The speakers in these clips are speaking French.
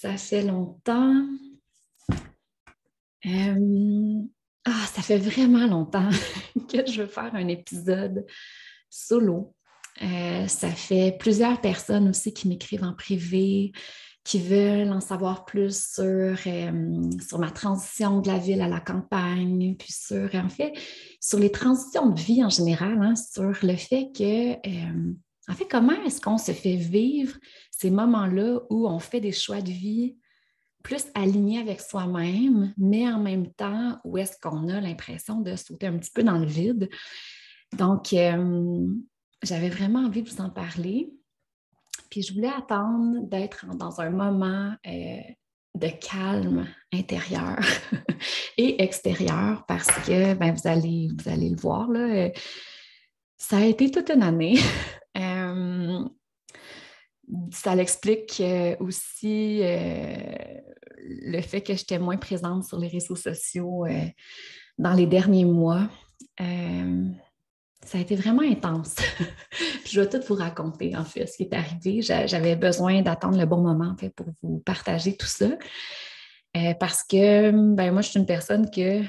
Ça fait longtemps. Ça fait vraiment longtemps que je veux faire un épisode solo. Ça fait plusieurs personnes aussi qui m'écrivent en privé, qui veulent en savoir plus sur ma transition de la ville à la campagne, puis sur les transitions de vie en général, hein, sur le fait comment est-ce qu'on se fait vivre ces moments-là où on fait des choix de vie plus alignés avec soi-même, mais en même temps, où est-ce qu'on a l'impression de sauter un petit peu dans le vide. Donc, j'avais vraiment envie de vous en parler. Puis je voulais attendre d'être dans un moment de calme intérieur et extérieur parce que, vous allez le voir, là, ça a été toute une année. Ça l'explique aussi le fait que j'étais moins présente sur les réseaux sociaux dans les derniers mois. Ça a été vraiment intense. Puis je vais tout vous raconter, en fait, ce qui est arrivé. J'avais besoin d'attendre le bon moment, en fait, pour vous partager tout ça. Parce que, moi, je suis une personne que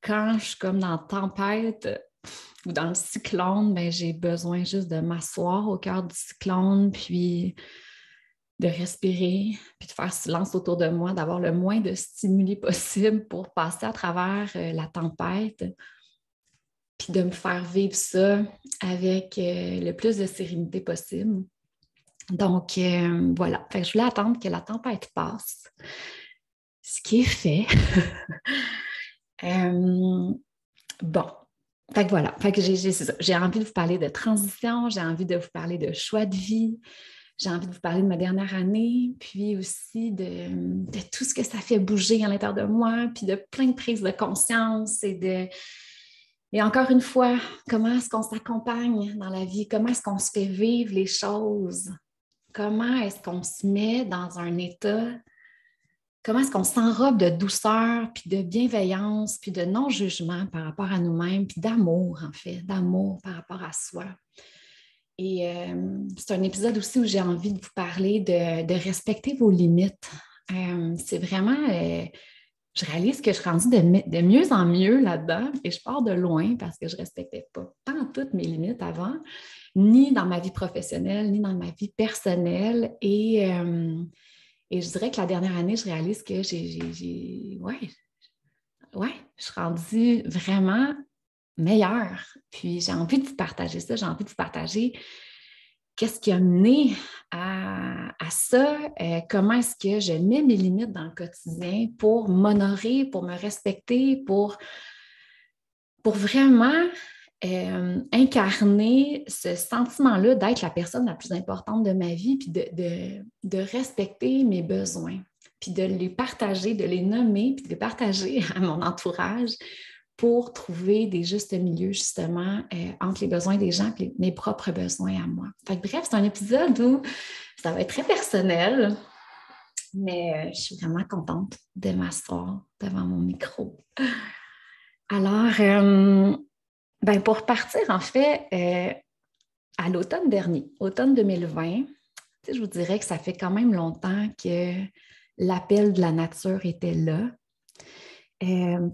quand je suis comme dans la tempête ou dans le cyclone, j'ai besoin juste de m'asseoir au cœur du cyclone, puis de respirer, puis de faire silence autour de moi, d'avoir le moins de stimuli possible pour passer à travers la tempête, puis de me faire vivre ça avec le plus de sérénité possible. Donc, voilà. Fait que je voulais attendre que la tempête passe, ce qui est fait. Bon. Fait que voilà. Fait que j'ai envie de vous parler de transition, j'ai envie de vous parler de choix de vie, j'ai envie de vous parler de ma dernière année, puis aussi de tout ce que ça fait bouger à l'intérieur de moi, puis de plein de prises de conscience et encore une fois, comment est-ce qu'on s'accompagne dans la vie? Comment est-ce qu'on se fait vivre les choses? Comment est-ce qu'on se met dans un état? Comment est-ce qu'on s'enrobe de douceur, puis de bienveillance, puis de non-jugement par rapport à nous-mêmes, puis d'amour, en fait, d'amour par rapport à soi? Et c'est un épisode aussi où j'ai envie de vous parler de respecter vos limites. C'est vraiment, je réalise que je suis rendue de mieux en mieux là-dedans et je pars de loin parce que je ne respectais pas tant toutes mes limites avant, ni dans ma vie professionnelle, ni dans ma vie personnelle. Et je dirais que la dernière année, je réalise que je suis rendue vraiment meilleure. Puis j'ai envie de vous partager ça, j'ai envie de vous partager qu'est-ce qui a mené à ça, comment est-ce que je mets mes limites dans le quotidien pour m'honorer, pour me respecter, pour vraiment incarner ce sentiment-là d'être la personne la plus importante de ma vie, puis de respecter mes besoins, puis de les partager, de les nommer, puis de les partager à mon entourage pour trouver des justes milieux, justement, entre les besoins des gens et mes propres besoins à moi. Fait que, bref, c'est un épisode où ça va être très personnel, mais je suis vraiment contente de m'asseoir devant mon micro. Alors, pour partir, en fait, à l'automne dernier, automne 2020, je vous dirais que ça fait quand même longtemps que l'appel de la nature était là.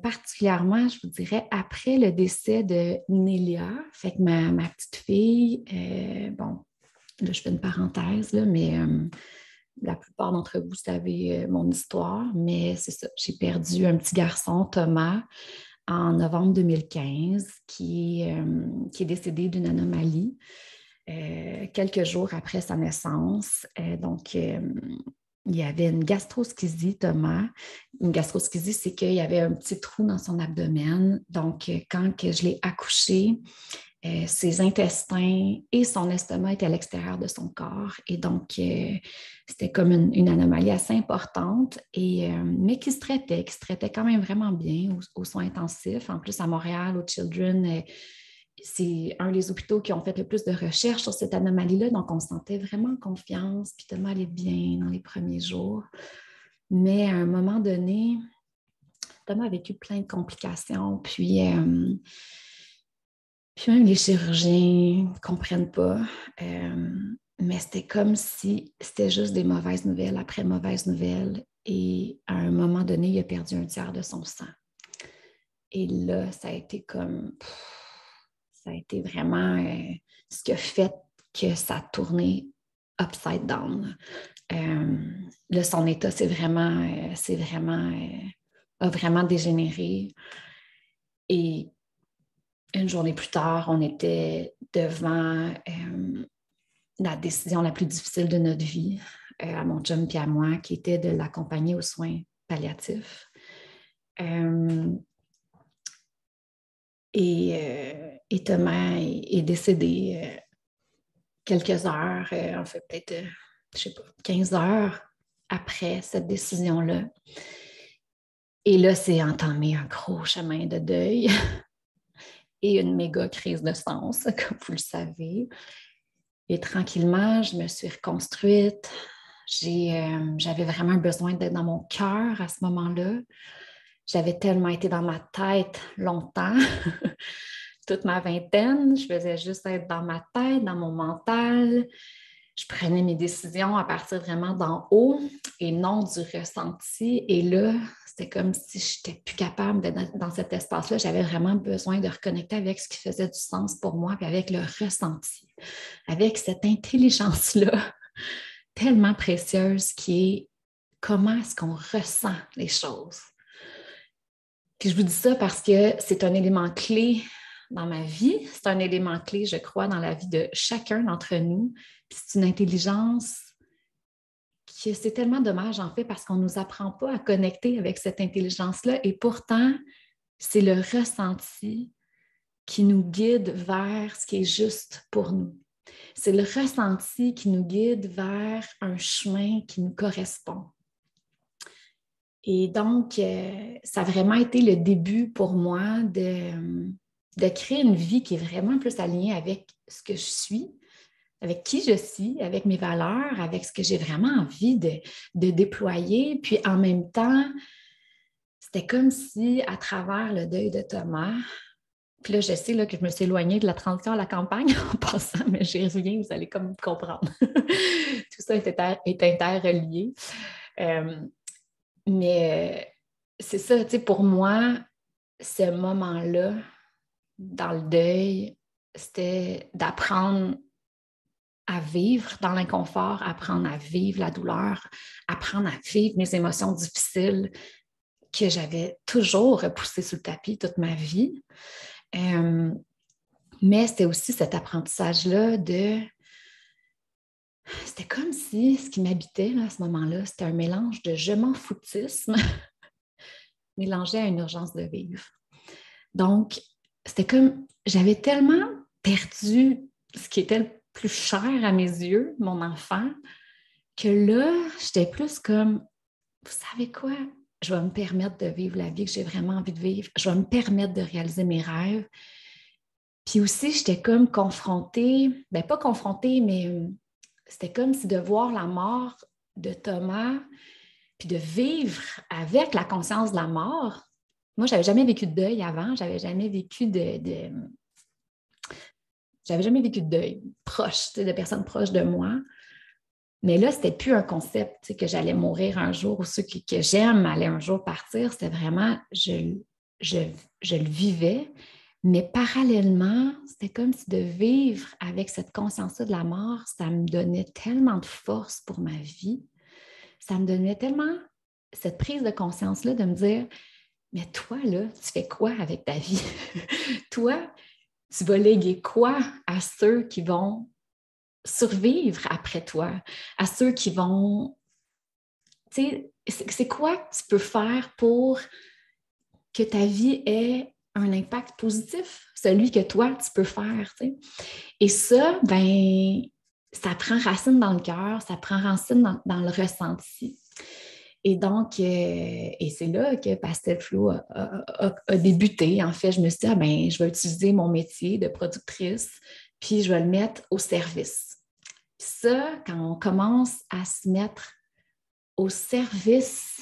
Particulièrement, je vous dirais, après le décès de Nélia, fait que ma petite fille, là, je fais une parenthèse, là, mais la plupart d'entre vous savez mon histoire, mais c'est ça, j'ai perdu un petit garçon, Thomas, en novembre 2015, qui est décédé d'une anomalie quelques jours après sa naissance. Il y avait une gastroschisie, Thomas. Une gastroschisie, c'est qu'il y avait un petit trou dans son abdomen. Donc, quand je l'ai accouché, ses intestins et son estomac étaient à l'extérieur de son corps. Et donc, c'était comme une anomalie assez importante, mais qui se traitait quand même vraiment bien aux soins intensifs. En plus, à Montréal, au Children, c'est un des hôpitaux qui ont fait le plus de recherches sur cette anomalie-là. Donc, on se sentait vraiment en confiance, puis Thomas allait bien dans les premiers jours. Mais à un moment donné, Thomas a vécu plein de complications, puis même les chirurgiens ne comprennent pas. Mais c'était comme si c'était juste des mauvaises nouvelles après mauvaises nouvelles. Et à un moment donné, il a perdu un tiers de son sang. Et là, ça a été comme... Ça a été vraiment ce qui a fait que ça a tourné upside down. Là, son état, a vraiment dégénéré. Et une journée plus tard, on était devant la décision la plus difficile de notre vie, à mon chum et à moi, qui était de l'accompagner aux soins palliatifs. Et Thomas est décédé quelques heures, en fait peut-être, je sais pas, 15 heures après cette décision-là. Et là, c'est entamé un gros chemin de deuil et une méga crise de sens, comme vous le savez. Et tranquillement, je me suis reconstruite. J'avais vraiment besoin d'être dans mon cœur à ce moment-là. J'avais tellement été dans ma tête longtemps. Toute ma vingtaine, je faisais juste être dans ma tête, dans mon mental. Je prenais mes décisions à partir vraiment d'en haut et non du ressenti. Et là, c'était comme si je n'étais plus capable d'être dans cet espace-là. J'avais vraiment besoin de reconnecter avec ce qui faisait du sens pour moi, puis avec le ressenti, avec cette intelligence-là tellement précieuse qui est comment est-ce qu'on ressent les choses. Puis je vous dis ça parce que c'est un élément clé dans ma vie, c'est un élément clé, je crois, dans la vie de chacun d'entre nous. Puis c'est une intelligence que c'est tellement dommage, en fait, parce qu'on ne nous apprend pas à connecter avec cette intelligence-là. Et pourtant, c'est le ressenti qui nous guide vers ce qui est juste pour nous. C'est le ressenti qui nous guide vers un chemin qui nous correspond. Et donc, ça a vraiment été le début pour moi de créer une vie qui est vraiment plus alignée avec ce que je suis, avec qui je suis, avec mes valeurs, avec ce que j'ai vraiment envie de déployer. Puis en même temps, c'était comme si à travers le deuil de Thomas, puis là, je sais là, que je me suis éloignée de la transition à la campagne en passant, mais j'y reviens, vous allez comme comprendre. Tout ça est interrelié. Mais c'est ça, tu sais, pour moi, ce moment-là, dans le deuil, c'était d'apprendre à vivre dans l'inconfort, apprendre à vivre la douleur, apprendre à vivre mes émotions difficiles que j'avais toujours repoussées sous le tapis toute ma vie. Mais c'était aussi cet apprentissage-là C'était comme si ce qui m'habitait là, à ce moment-là, c'était un mélange de je m'en foutisme mélangé à une urgence de vivre. Donc, c'était comme, j'avais tellement perdu ce qui était le plus cher à mes yeux, mon enfant, que là, j'étais plus comme, vous savez quoi? Je vais me permettre de vivre la vie que j'ai vraiment envie de vivre. Je vais me permettre de réaliser mes rêves. Puis aussi, j'étais comme confrontée, bien pas confrontée, mais c'était comme si de voir la mort de Thomas, puis de vivre avec la conscience de la mort. Moi, je n'avais jamais vécu de deuil avant, j'avais jamais vécu de deuil proche, de personnes proches de moi. Mais là, c'était plus un concept que j'allais mourir un jour ou ceux que j'aime allaient un jour partir. C'était vraiment, je le vivais. Mais parallèlement, c'était comme si de vivre avec cette conscience-là de la mort, ça me donnait tellement de force pour ma vie. Ça me donnait tellement cette prise de conscience-là de me dire, mais toi, là, tu fais quoi avec ta vie? Toi, tu vas léguer quoi à ceux qui vont survivre après toi, à ceux qui vont... Tu sais, c'est quoi que tu peux faire pour que ta vie ait un impact positif, celui que toi, tu peux faire, tu sais. Et ça, ben, ça prend racine dans le cœur, ça prend racine dans le ressenti. Et donc, et c'est là que Pastel Flow a débuté. En fait, je me suis dit, ah, ben, je vais utiliser mon métier de productrice, puis je vais le mettre au service. Puis ça, quand on commence à se mettre au service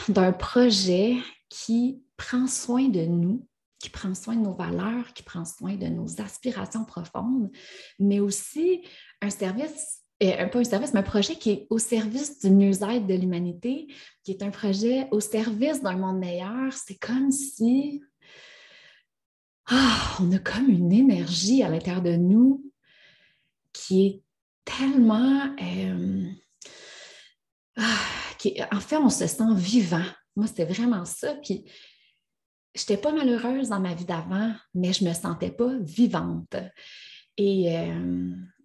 d'un projet qui prend soin de nous, qui prend soin de nos valeurs, qui prend soin de nos aspirations profondes, mais aussi un service, pas un service, mais un projet qui est au service du mieux-être de l'humanité, qui est un projet au service d'un monde meilleur. C'est comme si on a comme une énergie à l'intérieur de nous qui est tellement... en fait, on se sent vivant. Moi, c'était vraiment ça. Puis, je n'étais pas malheureuse dans ma vie d'avant, mais je ne me sentais pas vivante. Et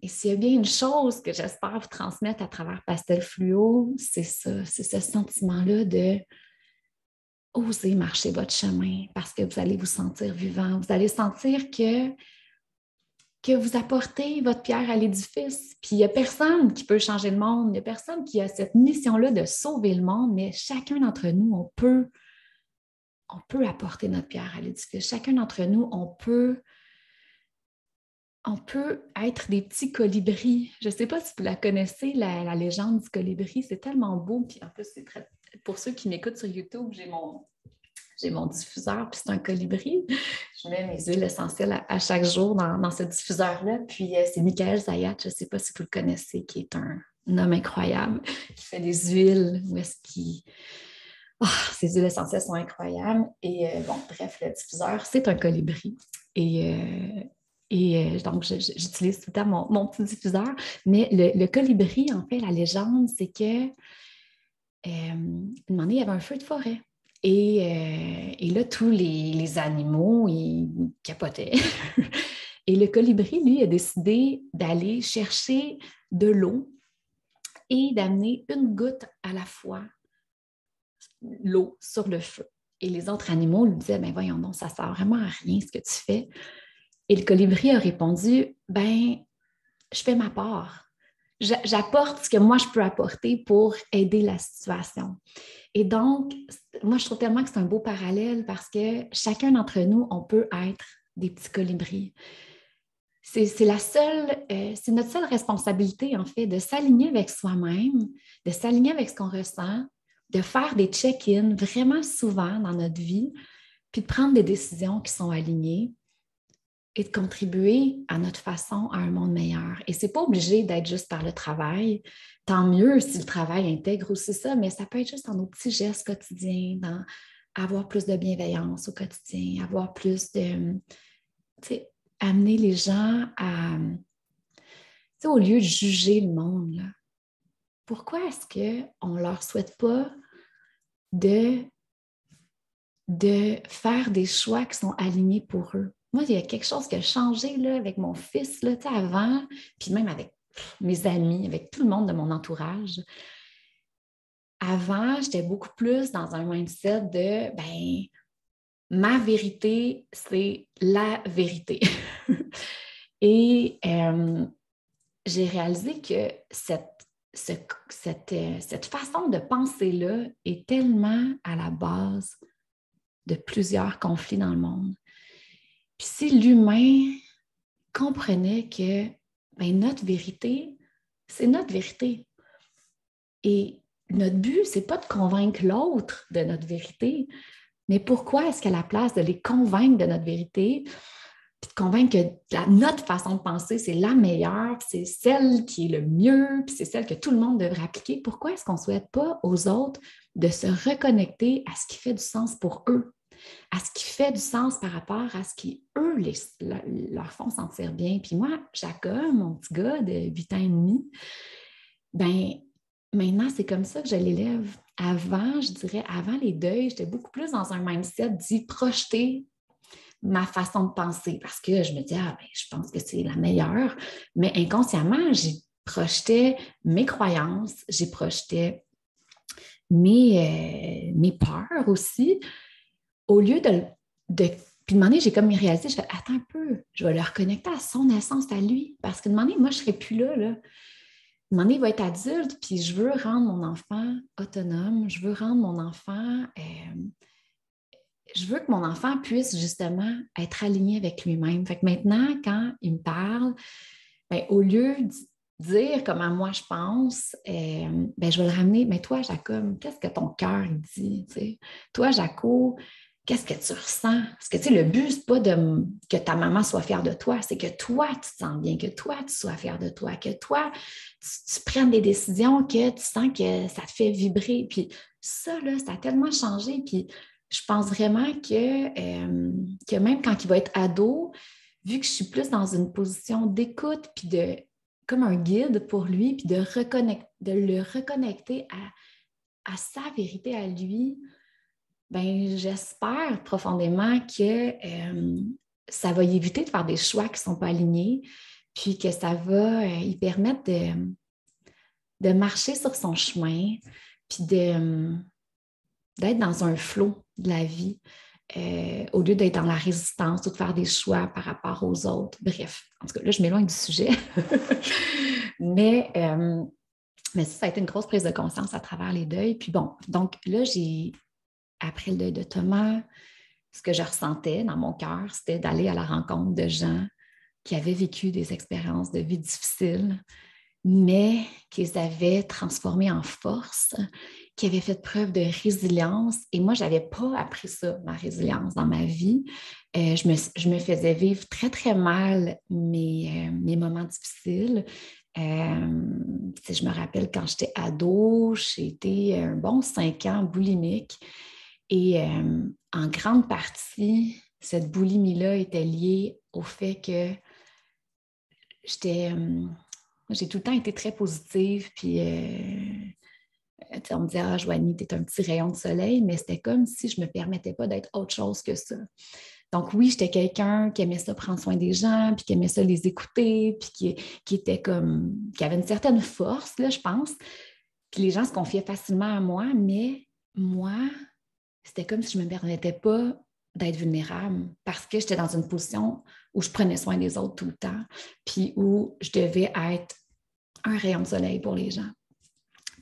s'il y a bien une chose que j'espère vous transmettre à travers Pastel Fluo, c'est ça, c'est ce sentiment-là de oser marcher votre chemin parce que vous allez vous sentir vivant. Vous allez sentir que vous apportez votre pierre à l'édifice. Puis il n'y a personne qui peut changer le monde, il n'y a personne qui a cette mission-là de sauver le monde, mais chacun d'entre nous, on peut apporter notre pierre à l'édifice. Chacun d'entre nous, on peut être des petits colibris. Je ne sais pas si vous la connaissez, la légende du colibri. C'est tellement beau. Puis en plus, pour ceux qui m'écoutent sur YouTube, j'ai mon diffuseur, puis c'est un colibri. Je mets mes huiles essentielles à chaque jour dans ce diffuseur-là. Puis c'est Michael Zayat, je ne sais pas si vous le connaissez, qui est un homme incroyable, qui fait des huiles où est-ce qu'il... ces huiles essentielles sont incroyables. Et bref, le diffuseur, c'est un colibri. Et donc, j'utilise tout le temps mon petit diffuseur. Mais le colibri, en fait, la légende, c'est que une année, il y avait un feu de forêt. Et là, tous les animaux, ils capotaient. Et le colibri, lui, a décidé d'aller chercher de l'eau et d'amener une goutte à la fois l'eau sur le feu. Et les autres animaux lui disaient, ben voyons donc, ça ne sert vraiment à rien ce que tu fais. Et le colibri a répondu, ben, je fais ma part. J'apporte ce que moi, je peux apporter pour aider la situation. Et donc, moi, je trouve tellement que c'est un beau parallèle parce que chacun d'entre nous, on peut être des petits colibris. C'est notre seule responsabilité, en fait, de s'aligner avec soi-même, de s'aligner avec ce qu'on ressent, de faire des check-ins vraiment souvent dans notre vie, puis de prendre des décisions qui sont alignées et de contribuer à notre façon à un monde meilleur. Et ce n'est pas obligé d'être juste par le travail. Tant mieux si le travail intègre aussi ça, mais ça peut être juste dans nos petits gestes quotidiens, dans avoir plus de bienveillance au quotidien, avoir plus de... amener les gens à... au lieu de juger le monde, là, pourquoi est-ce qu'on ne leur souhaite pas de faire des choix qui sont alignés pour eux? Moi, il y a quelque chose qui a changé là, avec mon fils là, avant, puis même avec mes amis, avec tout le monde de mon entourage. Avant, j'étais beaucoup plus dans un mindset de ma vérité, c'est la vérité. Et j'ai réalisé que cette façon de penser-là est tellement à la base de plusieurs conflits dans le monde. Puis si l'humain comprenait que notre vérité, c'est notre vérité. Et notre but, ce n'est pas de convaincre l'autre de notre vérité, mais pourquoi est-ce qu'à la place de les convaincre de notre vérité, puis de convaincre que notre façon de penser, c'est la meilleure, puis c'est celle qui est le mieux, puis c'est celle que tout le monde devrait appliquer, pourquoi est-ce qu'on ne souhaite pas aux autres de se reconnecter à ce qui fait du sens pour eux, à ce qui fait du sens par rapport à ce qui, eux, leur font sentir bien. Puis moi, Jacob, mon petit gars de 8 ans et demi, maintenant, c'est comme ça que je l'élève. Avant, je dirais, avant les deuils, j'étais beaucoup plus dans un mindset d'y projeter ma façon de penser parce que je me disais, je pense que c'est la meilleure. Mais inconsciemment, j'y projetais mes croyances, j'y projetais mes peurs aussi. Au lieu puis de demander, j'ai comme réalisé, je fais, attends un peu, je vais le reconnecter à son essence à lui. Parce que de demander, moi, je ne serai plus là. De demander, il va être adulte, puis je veux rendre mon enfant autonome, je veux rendre mon enfant, je veux que mon enfant puisse justement être aligné avec lui-même. Fait que maintenant, quand il me parle, au lieu de dire comment moi je pense, je vais le ramener, mais toi, Jacob, qu'est-ce que ton cœur dit? T'sais? Toi, Jaco, qu'est-ce que tu ressens? Parce que, tu sais, le but, c'est pas que ta maman soit fière de toi, c'est que toi, tu te sens bien, que toi, tu sois fière de toi, que toi, tu prennes des décisions que tu sens que ça te fait vibrer. Puis ça, là, ça a tellement changé. Puis je pense vraiment que même quand il va être ado, vu que je suis plus dans une position d'écoute, puis comme un guide pour lui, puis de le reconnecter à sa vérité à lui, ben, j'espère profondément que ça va y éviter de faire des choix qui ne sont pas alignés, puis que ça va y permettre de marcher sur son chemin, puis d'être dans un flot de la vie, au lieu d'être dans la résistance ou de faire des choix par rapport aux autres. Bref, en tout cas, là, je m'éloigne du sujet. Mais ça a été une grosse prise de conscience à travers les deuils. Puis bon, donc là, après le deuil de Thomas, ce que je ressentais dans mon cœur, c'était d'aller à la rencontre de gens qui avaient vécu des expériences de vie difficiles, mais qu'ils avaient transformées en force, qui avaient fait preuve de résilience. Et moi, je n'avais pas appris ça, ma résilience, dans ma vie. Je me faisais vivre très, très mal mes moments difficiles. Je me rappelle quand j'étais ado, j'ai été un bon 5 ans boulimique. Et en grande partie, cette boulimie-là était liée au fait que j'ai tout le temps été très positive, puis on me disait, ah, Joanie, t'es un petit rayon de soleil, mais c'était comme si je ne me permettais pas d'être autre chose que ça. Donc oui, j'étais quelqu'un qui aimait ça prendre soin des gens, puis qui aimait ça les écouter, puis qui avait une certaine force, là, je pense. Puis les gens se confiaient facilement à moi, mais moi, c'était comme si je ne me permettais pas d'être vulnérable parce que j'étais dans une position où je prenais soin des autres tout le temps, puis où je devais être un rayon de soleil pour les gens.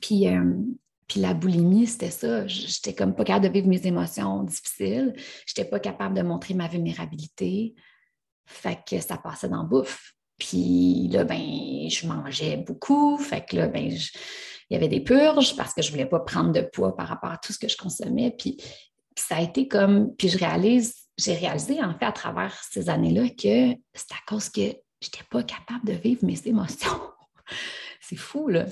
Puis la boulimie, c'était ça. J'étais comme pas capable de vivre mes émotions difficiles. J'étais pas capable de montrer ma vulnérabilité. Fait que ça passait dans la bouffe. Puis là, ben, je mangeais beaucoup. Fait que là, ben, il y avait des purges parce que je voulais pas prendre de poids par rapport à tout ce que je consommais. Puis ça a été comme... Puis j'ai réalisé, en fait, à travers ces années-là, que c'est à cause que j'étais pas capable de vivre mes émotions. C'est fou, là.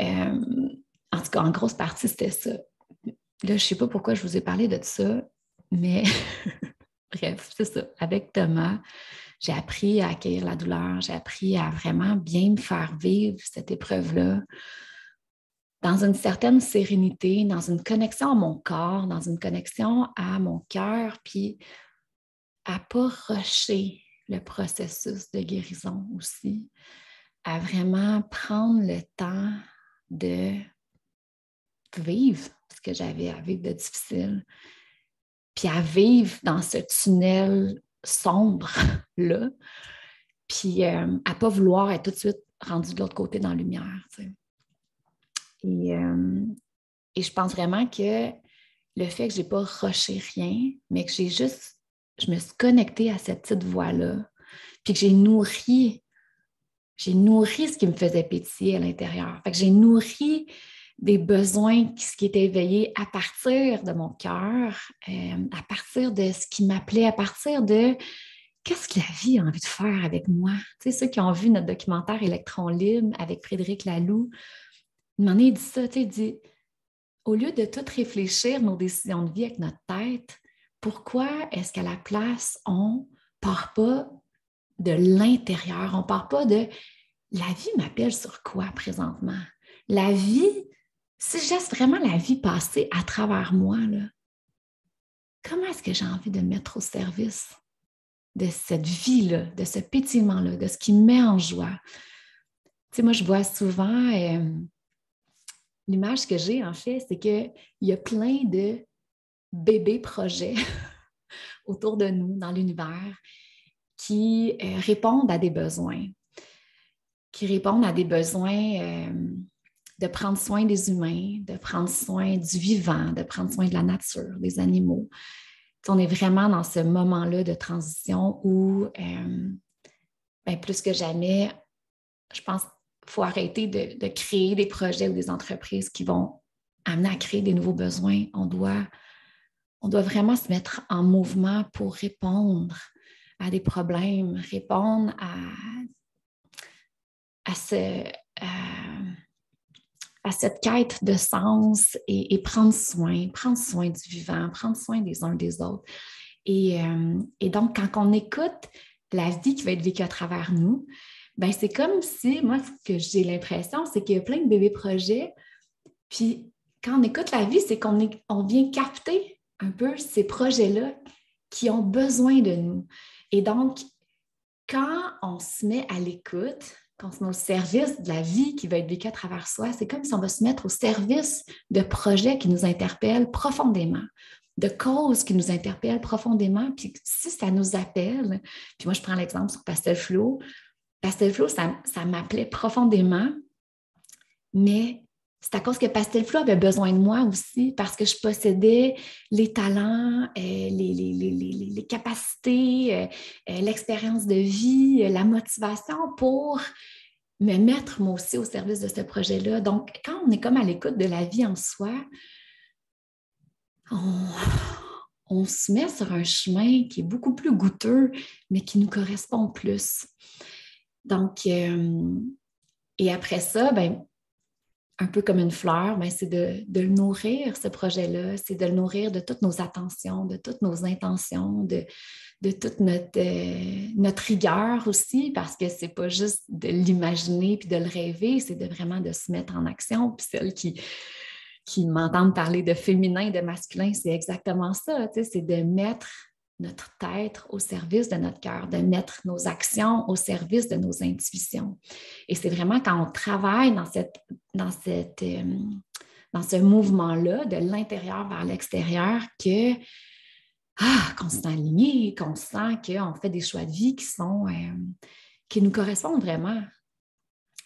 En tout cas, en grosse partie, c'était ça. Là, je ne sais pas pourquoi je vous ai parlé de ça, mais bref, c'est ça. Avec Thomas, j'ai appris à accueillir la douleur, j'ai appris à vraiment bien me faire vivre cette épreuve-là dans une certaine sérénité, dans une connexion à mon corps, dans une connexion à mon cœur, puis à ne pas rusher le processus de guérison aussi, à vraiment prendre le temps de vivre ce que j'avais à vivre de difficile, puis à vivre dans ce tunnel sombre-là, puis à ne pas vouloir être tout de suite rendu de l'autre côté dans la lumière. Tu sais. Et je pense vraiment que le fait que je n'ai pas rushé rien, mais que je me suis connectée à cette petite voix-là, puis que j'ai nourri ce qui me faisait pétiller à l'intérieur. Fait que j'ai nourri des besoins qui étaient éveillés à partir de mon cœur, à partir de ce qui m'appelait, à partir de qu'est-ce que la vie a envie de faire avec moi. Tu sais, ceux qui ont vu notre documentaire Électron libre avec Frédéric Laloux, il m'en a dit ça, tu sais, il dit, au lieu de tout réfléchir nos décisions de vie avec notre tête, pourquoi est-ce qu'à la place, on ne part pas de l'intérieur, on ne part pas de la vie m'appelle sur quoi présentement? La vie, si je laisse vraiment la vie passer à travers moi, là, comment est-ce que j'ai envie de me mettre au service de cette vie-là, de ce pétillement-là, de ce qui me met en joie? Tu sais, moi, je vois souvent, l'image que j'ai, en fait, c'est qu'il y a plein de bébés projets autour de nous, dans l'univers, qui répondent à des besoins, de prendre soin des humains, de prendre soin du vivant, de prendre soin de la nature, des animaux. On est vraiment dans ce moment-là de transition où, plus que jamais, je pense qu'il faut arrêter de créer des projets ou des entreprises qui vont amener à créer des nouveaux besoins. On doit on doit vraiment se mettre en mouvement pour répondre à des problèmes, répondre à ce, à cette quête de sens et prendre soin du vivant, prendre soin des uns des autres. Et donc, quand on écoute la vie qui va être vécue à travers nous, ben c'est comme si, moi, ce que j'ai l'impression, c'est qu'il y a plein de bébés projets, puis quand on écoute la vie, c'est on vient capter un peu ces projets-là qui ont besoin de nous. Et donc, quand on se met à l'écoute, quand on se met au service de la vie qui va être vécue à travers soi, c'est comme si on va se mettre au service de projets qui nous interpellent profondément, de causes qui nous interpellent profondément. Puis si ça nous appelle, puis moi je prends l'exemple sur Pastel Fluo, ça m'appelait profondément, mais c'est à cause que Pastel Fluo avait besoin de moi aussi parce que je possédais les talents, les capacités, l'expérience de vie, la motivation pour me mettre moi aussi au service de ce projet-là. Donc, quand on est comme à l'écoute de la vie en soi, on se met sur un chemin qui est beaucoup plus goûteux, mais qui nous correspond plus. Donc, et après ça, ben, un peu comme une fleur, ben, c'est de le nourrir, ce projet-là, c'est de le nourrir de toutes nos attentions, de toutes nos intentions, de toute notre rigueur aussi, parce que c'est pas juste de l'imaginer puis de le rêver, c'est vraiment de se mettre en action. Puis celles qui m'entendent parler de féminin, de masculin, c'est exactement ça, tu sais, c'est de mettre notre tête au service de notre cœur, de mettre nos actions au service de nos intuitions. Et c'est vraiment quand on travaille dans ce mouvement-là, de l'intérieur vers l'extérieur, qu'on se sent aligné, qu'on sent qu'on fait des choix de vie qui nous correspondent vraiment.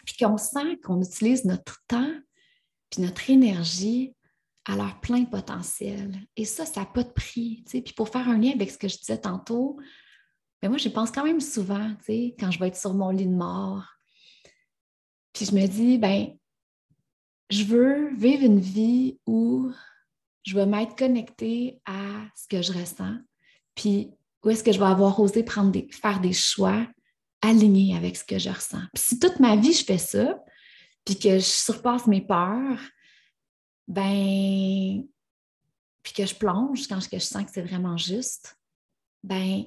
Puis qu'on sent qu'on utilise notre temps puis notre énergie à leur plein potentiel. Et ça n'a pas de prix. Tu sais. Puis pour faire un lien avec ce que je disais tantôt, ben moi, j'y pense quand même souvent, tu sais, quand je vais être sur mon lit de mort. Puis je me dis, ben, je veux vivre une vie où je vais m'être connectée à ce que je ressens, puis où est-ce que je vais avoir osé faire des choix alignés avec ce que je ressens. Puis si toute ma vie, je fais ça, puis que je surpasse mes peurs, ben, puis que je plonge quand je sens que c'est vraiment juste, ben,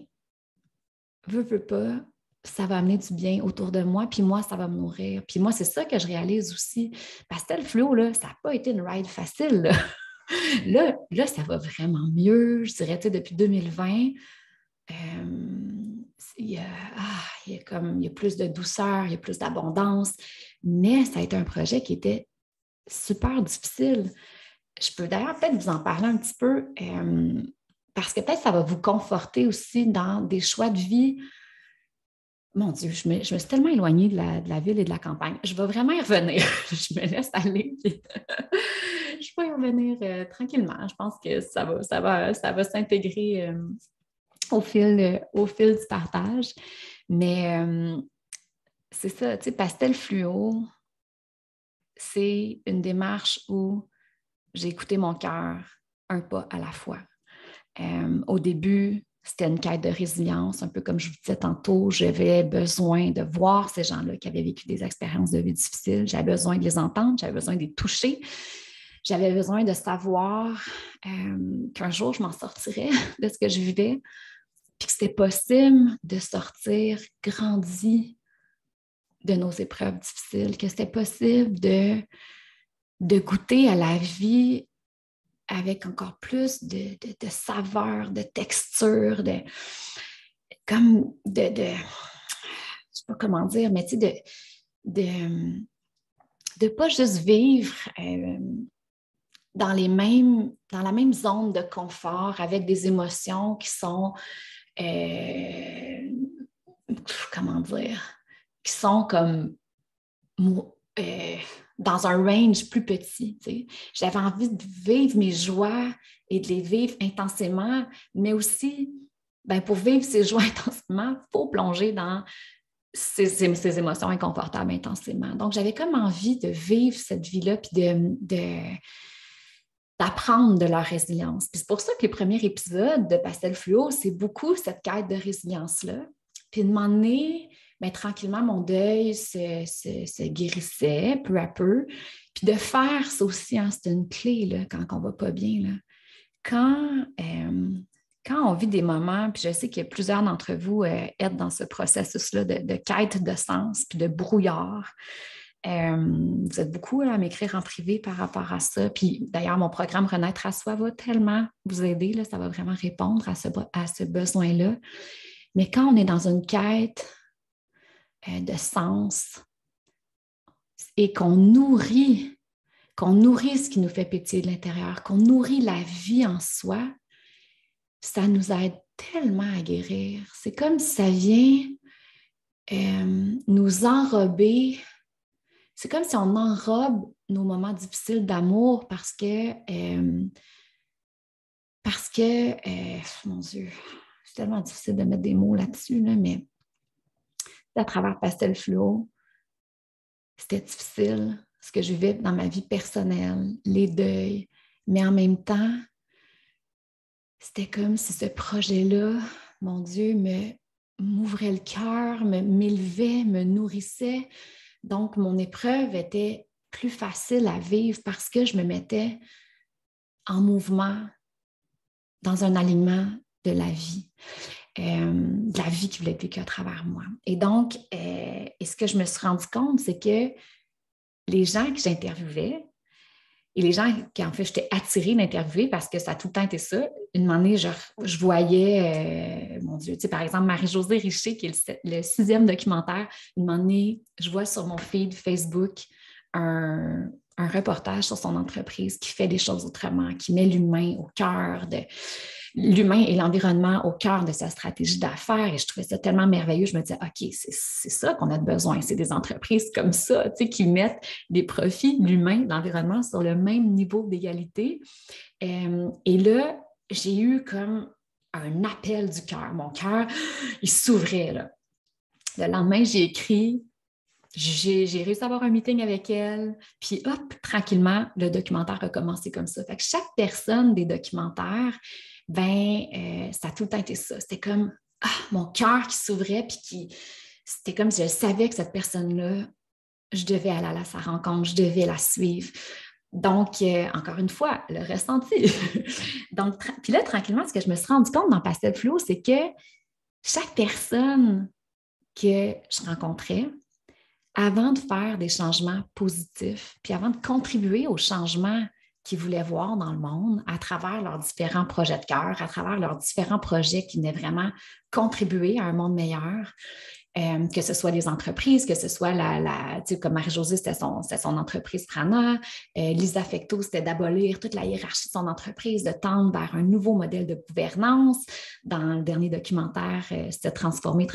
veux pas, ça va amener du bien autour de moi, puis moi, ça va me nourrir. Puis moi, c'est ça que je réalise aussi. Pastel Fluo, là, ça n'a pas été une ride facile, là. Là, ça va vraiment mieux, je dirais, depuis 2020. Il y a plus de douceur, il y a plus d'abondance, mais ça a été un projet qui était super difficile. Je peux d'ailleurs peut-être vous en parler un petit peu parce que peut-être ça va vous conforter aussi dans des choix de vie. Mon Dieu, je me suis tellement éloignée de la ville et de la campagne. Je vais vraiment y revenir. Je me laisse aller. Je vais y revenir tranquillement. Je pense que ça va s'intégrer au fil du partage. Mais c'est ça, tu sais, Pastel Fluo, c'est une démarche où j'ai écouté mon cœur un pas à la fois. Au début, c'était une quête de résilience, un peu comme je vous disais tantôt. J'avais besoin de voir ces gens-là qui avaient vécu des expériences de vie difficiles. J'avais besoin de les entendre, j'avais besoin de les toucher. J'avais besoin de savoir qu'un jour, je m'en sortirais de ce que je vivais, puis que c'était possible de sortir grandi de nos épreuves difficiles, que c'était possible de goûter à la vie avec encore plus de saveur, de texture, je ne sais pas comment dire, mais tu sais, de pas juste vivre dans la même zone de confort avec des émotions qui sont, comment dire, qui sont comme dans un range plus petit. Tu sais. J'avais envie de vivre mes joies et de les vivre intensément, mais aussi, ben, pour vivre ces joies intensément, il faut plonger dans ces émotions inconfortables intensément. Donc, j'avais comme envie de vivre cette vie-là, puis d'apprendre de leur résilience. Puis c'est pour ça que les premiers épisodes de Pastel Fluo, c'est beaucoup cette quête de résilience-là. Puis de m'emmener, bien, tranquillement, mon deuil se guérissait peu à peu. Puis de faire ça aussi, hein, c'est une clé là, quand on ne va pas bien. Là. Quand, quand on vit des moments, puis je sais qu'il y a plusieurs d'entre vous êtes dans ce processus-là de quête de sens, puis de brouillard. Vous êtes beaucoup à m'écrire en privé par rapport à ça. Puis d'ailleurs, mon programme Renaître à soi va tellement vous aider. Là, ça va vraiment répondre à ce besoin-là. Mais quand on est dans une quête de sens et qu'on nourrit ce qui nous fait pétiller de l'intérieur, qu'on nourrit la vie en soi, ça nous aide tellement à guérir. C'est comme si ça vient nous enrober. C'est comme si on enrobe nos moments difficiles d'amour parce que mon Dieu, c'est tellement difficile de mettre des mots là-dessus, là, mais à travers Pastel Fluo, c'était difficile ce que je vivais dans ma vie personnelle, les deuils, mais en même temps, c'était comme si ce projet-là, mon Dieu, m'ouvrait le cœur, m'élevait, me nourrissait. Donc, mon épreuve était plus facile à vivre parce que je me mettais en mouvement dans un alignement de la vie qui voulait être vécue à travers moi. Et donc, et ce que je me suis rendu compte, c'est que les gens que j'interviewais et les gens qui, en fait, j'étais attirée d'interviewer parce que ça a tout le temps été ça. Une année, je voyais, mon Dieu, tu sais, par exemple, Marie-Josée Richer, qui est le 6e documentaire, une année, je vois sur mon feed Facebook un reportage sur son entreprise qui fait des choses autrement, qui met l'humain au cœur de l'humain et l'environnement au cœur de sa stratégie d'affaires. Et je trouvais ça tellement merveilleux. Je me disais, OK, c'est ça qu'on a besoin. C'est des entreprises comme ça, tu sais, qui mettent des profits de l'humain, de l'environnement sur le même niveau d'égalité. Et là, j'ai eu comme un appel du cœur. Mon cœur, il s'ouvrait, là. Le lendemain, j'ai écrit. J'ai réussi à avoir un meeting avec elle, puis hop, tranquillement, le documentaire a commencé comme ça. Fait que chaque personne des documentaires, ça a tout le temps été ça. C'était comme mon cœur qui s'ouvrait, puis c'était comme si je savais que cette personne-là, je devais aller à sa rencontre, je devais la suivre. Donc, encore une fois, le ressenti. Donc, puis là, tranquillement, ce que je me suis rendu compte dans Pastel Fluo, c'est que chaque personne que je rencontrais, avant de faire des changements positifs, puis avant de contribuer aux changements qu'ils voulaient voir dans le monde à travers leurs différents projets de cœur, à travers leurs différents projets qui venaient vraiment contribuer à un monde meilleur, que ce soit les entreprises, que ce soit tu sais, comme Marie-Josée, c'était son entreprise Prana. Lisa Fecteau, c'était d'abolir toute la hiérarchie de son entreprise, de tendre vers un nouveau modèle de gouvernance. Dans le dernier documentaire, c'était transformer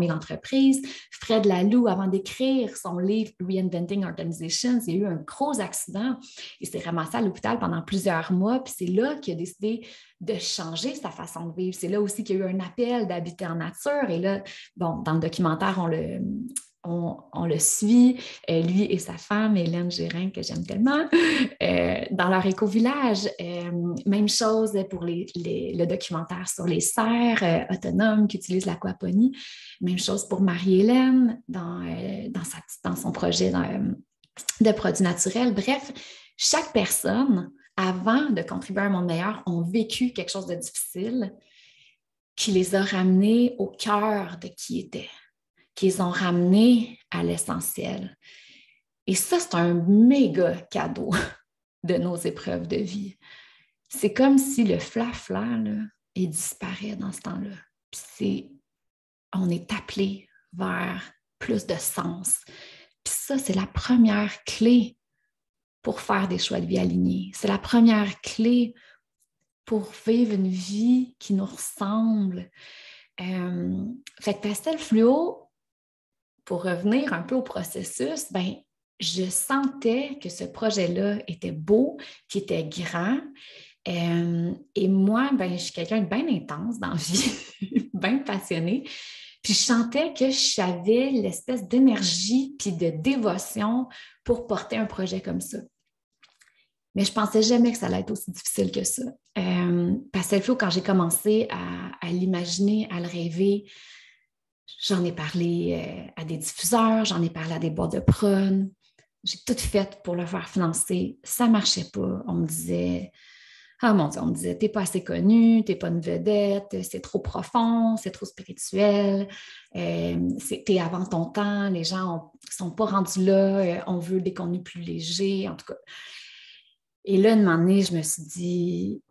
l'entreprise. Fred Laloux, avant d'écrire son livre Reinventing Organizations, il y a eu un gros accident. Il s'est ramassé à l'hôpital pendant plusieurs mois, puis c'est là qu'il a décidé de changer sa façon de vivre. C'est là aussi qu'il y a eu un appel d'habiter en nature. Et là, bon, dans le documentaire, on le suit, lui et sa femme, Hélène Gérin, que j'aime tellement, dans leur éco-village. Même chose pour le documentaire sur les cerfs autonomes qui utilisent l'aquaponie. Même chose pour Marie-Hélène dans son projet de produits naturels. Bref, chaque personne, avant de contribuer à un monde meilleur, ont vécu quelque chose de difficile qui les a ramenés au cœur de qui ils étaient, qui les ont ramenés à l'essentiel. Et ça, c'est un méga cadeau de nos épreuves de vie. C'est comme si le flafla, là, il disparaît dans ce temps-là. Puis on est appelé vers plus de sens. Puis ça, c'est la première clé pour faire des choix de vie alignés. C'est la première clé pour vivre une vie qui nous ressemble. Fait que Pastel Fluo, pour revenir un peu au processus, je sentais que ce projet-là était beau, qu'il était grand. Et moi, je suis quelqu'un de bien intense dans la vie, bien passionnée. Puis je sentais que j'avais l'espèce d'énergie puis de dévotion pour porter un projet comme ça. Mais je ne pensais jamais que ça allait être aussi difficile que ça. Pastel Flow, quand j'ai commencé à l'imaginer, à le rêver, j'en ai parlé à des diffuseurs, j'en ai parlé à des boîtes de prod. J'ai tout fait pour le faire financer. Ça ne marchait pas. On me disait, ah mon Dieu, on me disait, t'es pas assez connu, t'es pas une vedette, c'est trop profond, c'est trop spirituel, t'es avant ton temps, les gens ne sont pas rendus là, on veut des contenus plus légers, en tout cas. Et là, un moment donné, je me suis dit,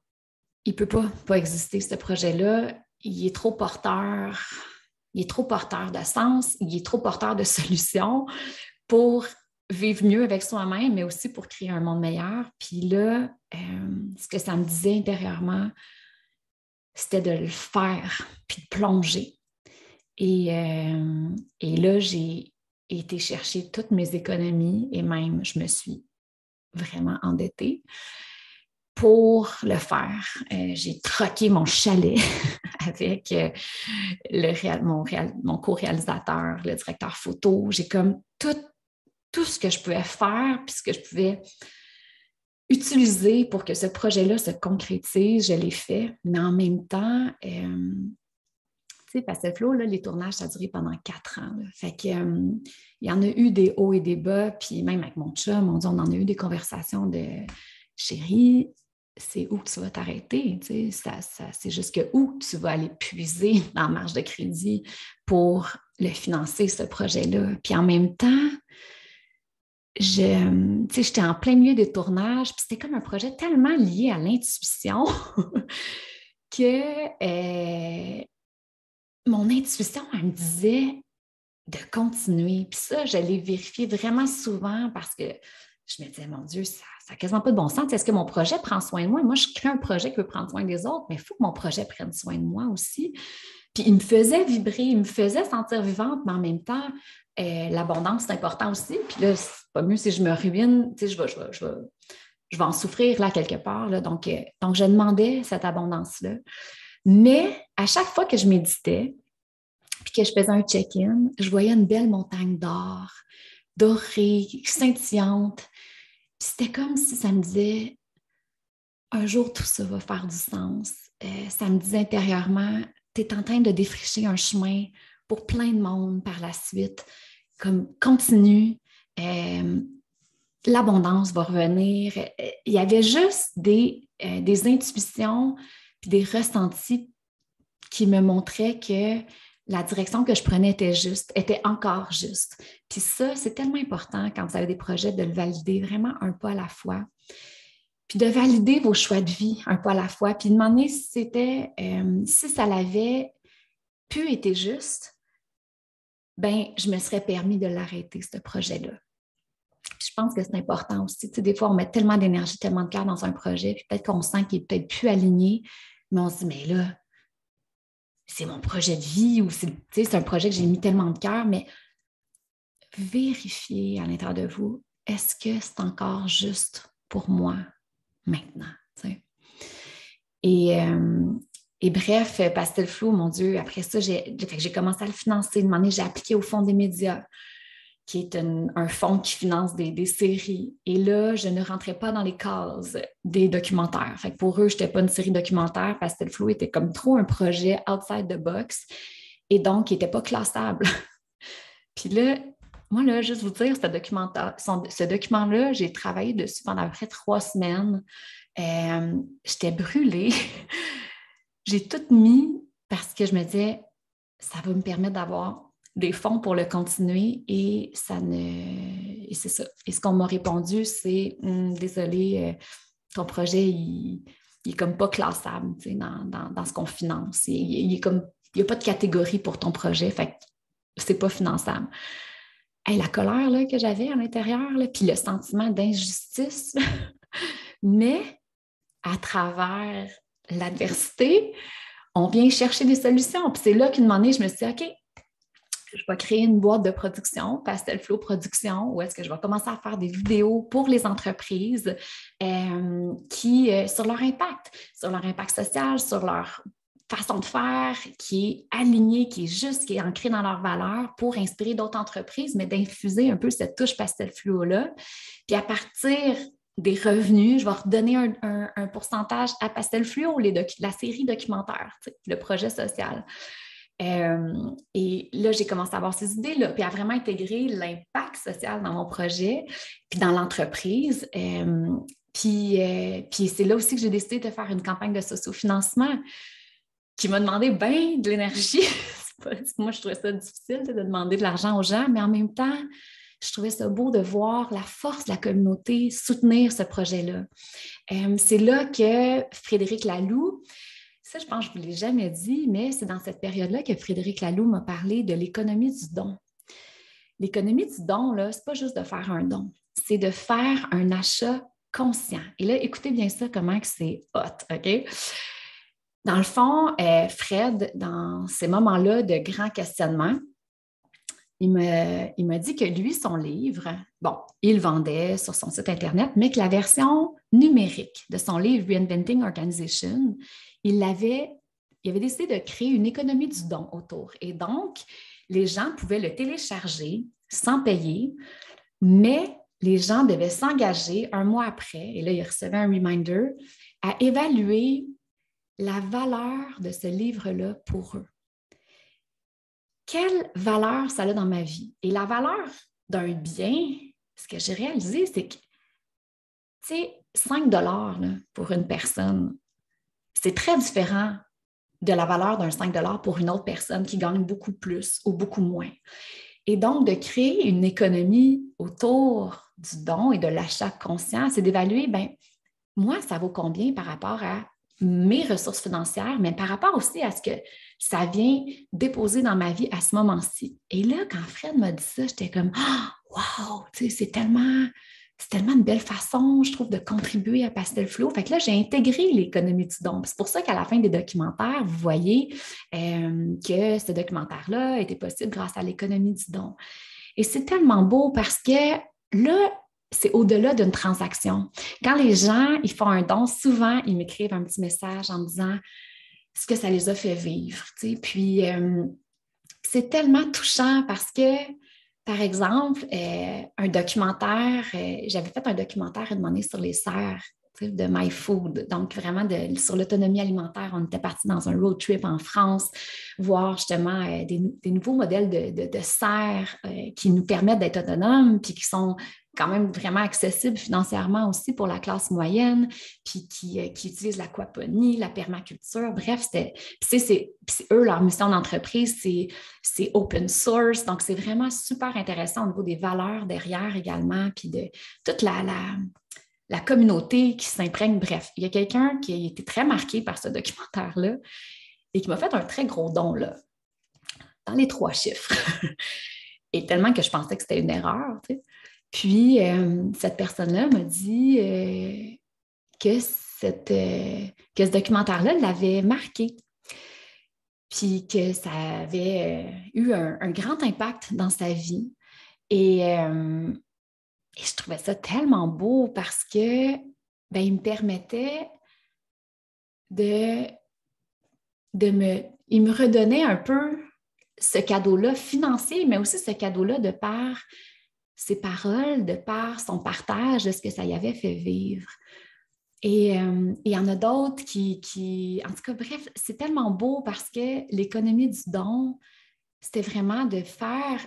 il ne peut pas exister, ce projet-là. Il est trop porteur, il est trop porteur de sens, il est trop porteur de solutions pour vivre mieux avec soi-même, mais aussi pour créer un monde meilleur. Puis là, ce que ça me disait intérieurement, c'était de le faire, puis de plonger. Et là, j'ai été chercher toutes mes économies et même, je me suis vraiment endettée pour le faire. J'ai troqué mon chalet avec mon co-réalisateur, le directeur photo. J'ai comme tout ce que je pouvais faire, puis ce que je pouvais utiliser pour que ce projet-là se concrétise, je l'ai fait. Mais en même temps, tu sais, Pastel Flow, là, les tournages, ça a duré pendant 4 ans. Là. Fait que, il y en a eu des hauts et des bas, puis même avec mon chum, on en a eu des conversations de chérie, c'est où que tu vas t'arrêter? Tu sais, c'est jusque où tu vas aller puiser dans la marge de crédit pour le financer, ce projet-là. Puis en même temps, j'étais en plein milieu des tournages, puis c'était comme un projet tellement lié à l'intuition que mon intuition, elle me disait de continuer. Puis ça, je l'ai vérifié vraiment souvent parce que je me disais, mon Dieu, ça n'a quasiment pas de bon sens. Est-ce que mon projet prend soin de moi? Moi, je crée un projet qui veut prendre soin des autres, mais il faut que mon projet prenne soin de moi aussi. Puis il me faisait vibrer, il me faisait sentir vivante, mais en même temps, l'abondance, c'est important aussi. Puis là, c'est pas mieux si je me ruine, tu sais, je vais en souffrir là quelque part. Là. Donc, je demandais cette abondance-là. Mais à chaque fois que je méditais, puis que je faisais un check-in, je voyais une belle montagne d'or, dorée, scintillante. Puis c'était comme si ça me disait, un jour, tout ça va faire du sens. Ça me disait intérieurement, tu es en train de défricher un chemin pour plein de monde par la suite. Comme continue, l'abondance va revenir. Il y avait juste des intuitions puis des ressentis qui me montraient que la direction que je prenais était encore juste. Puis ça, c'est tellement important quand vous avez des projets de le valider vraiment un pas à la fois. Puis de valider vos choix de vie un pas à la fois. Puis de demander si ça l'avait pu être juste, ben je me serais permis de l'arrêter, ce projet-là. Puis je pense que c'est important aussi. Tu sais, des fois, on met tellement d'énergie, tellement de cœur dans un projet, puis peut-être qu'on sent qu'il est peut-être plus aligné, mais on se dit, mais là, c'est mon projet de vie ou c'est un projet que j'ai mis tellement de cœur, mais vérifiez à l'intérieur de vous, est-ce que c'est encore juste pour moi maintenant? T'sais? Et bref, Pastel Flow, mon Dieu, après ça, j'ai commencé à le financer. Une année, j'ai appliqué au Fonds des médias, qui est un fonds qui finance des séries. Et là, je ne rentrais pas dans les cases des documentaires. Fait que pour eux, je n'étais pas une série documentaire. Pastel Flow était comme trop un projet outside the box et donc, il n'était pas classable. Puis là, moi, là, juste vous dire, ce document-là, j'ai travaillé dessus pendant à peu près 3 semaines. J'étais brûlée. J'ai tout mis parce que je me disais, ça va me permettre d'avoir des fonds pour le continuer et c'est ça. Et ce qu'on m'a répondu, c'est désolé, ton projet, il est comme pas classable dans ce qu'on finance. Il n'y a pas de catégorie pour ton projet, fait que c'est pas finançable. Hey, la colère là, que j'avais à l'intérieur, là, puis le sentiment d'injustice, mais à travers l'adversité, on vient chercher des solutions. Puis c'est là qu'une année, je me suis dit, OK, je vais créer une boîte de production, Pastel Flow Production, où est-ce que je vais commencer à faire des vidéos pour les entreprises sur leur impact social, sur leur façon de faire, qui est alignée, qui est juste, qui est ancrée dans leurs valeurs pour inspirer d'autres entreprises, mais d'infuser un peu cette touche Pastel Flow-là. Puis à partir des revenus, je vais redonner un pourcentage à Pastel Fluo, la série documentaire, le projet social. Et là, j'ai commencé à avoir ces idées-là, puis à vraiment intégrer l'impact social dans mon projet, puis dans l'entreprise. Puis c'est là aussi que j'ai décidé de faire une campagne de sociofinancement qui m'a demandé bien de l'énergie. Moi, je trouvais ça difficile de demander de l'argent aux gens, mais en même temps, je trouvais ça beau de voir la force de la communauté soutenir ce projet-là. C'est là que Frédéric Laloux, ça, je pense que je ne vous l'ai jamais dit, mais c'est dans cette période-là que Frédéric Laloux m'a parlé de l'économie du don. L'économie du don, là, ce n'est pas juste de faire un don, c'est de faire un achat conscient. Et là, écoutez bien ça, comment que c'est hot, OK? Dans le fond, Fred, dans ces moments-là de grands questionnements, il m'a dit que lui, son livre, bon, il vendait sur son site Internet, mais que la version numérique de son livre Reinventing Organization, il avait décidé de créer une économie du don autour. Et donc, les gens pouvaient le télécharger sans payer, mais les gens devaient s'engager un mois après, et là, ils recevaient un reminder, à évaluer la valeur de ce livre-là pour eux. Quelle valeur ça a dans ma vie? Et la valeur d'un bien, ce que j'ai réalisé, c'est que, tu sais, 5 $ pour une personne, c'est très différent de la valeur d'un 5 $ pour une autre personne qui gagne beaucoup plus ou beaucoup moins. Et donc, de créer une économie autour du don et de l'achat conscient, c'est d'évaluer, bien, moi, ça vaut combien par rapport à mes ressources financières, mais par rapport aussi à ce que ça vient déposer dans ma vie à ce moment-ci. Et là, quand Fred m'a dit ça, j'étais comme « wow, c'est tellement une belle façon, je trouve, de contribuer à Pastel Fluo. » Fait que là, j'ai intégré l'économie du don. C'est pour ça qu'à la fin des documentaires, vous voyez que ce documentaire-là était possible grâce à l'économie du don. Et c'est tellement beau parce que là, c'est au-delà d'une transaction. Quand les gens ils font un don, souvent, ils m'écrivent un petit message en me disant ce que ça les a fait vivre. Puis, c'est tellement touchant parce que, par exemple, un documentaire, j'avais fait un documentaire à demander sur les serres de My Food, donc vraiment sur l'autonomie alimentaire. On était parti dans un road trip en France, voir justement des nouveaux modèles de serres qui nous permettent d'être autonomes, puis qui sont quand même vraiment accessibles financièrement aussi pour la classe moyenne, puis qui utilisent l'aquaponie, la permaculture. Bref, c'est eux, leur mission d'entreprise, c'est open source. Donc, c'est vraiment super intéressant au niveau des valeurs derrière également, puis de toute la communauté qui s'imprègne. Bref, il y a quelqu'un qui a été très marqué par ce documentaire-là et qui m'a fait un très gros don, là, dans les 3 chiffres. Et tellement que je pensais que c'était une erreur, tu sais. Puis, cette personne-là m'a dit que ce documentaire-là l'avait marqué, puis que ça avait eu un grand impact dans sa vie. Et je trouvais ça tellement beau parce que il me permettait il me redonnait un peu ce cadeau-là financier, mais aussi ce cadeau-là de par ses paroles, de par son partage de ce que ça y avait fait vivre. Et il y en a d'autres en tout cas, bref, c'est tellement beau parce que l'économie du don, c'était vraiment de faire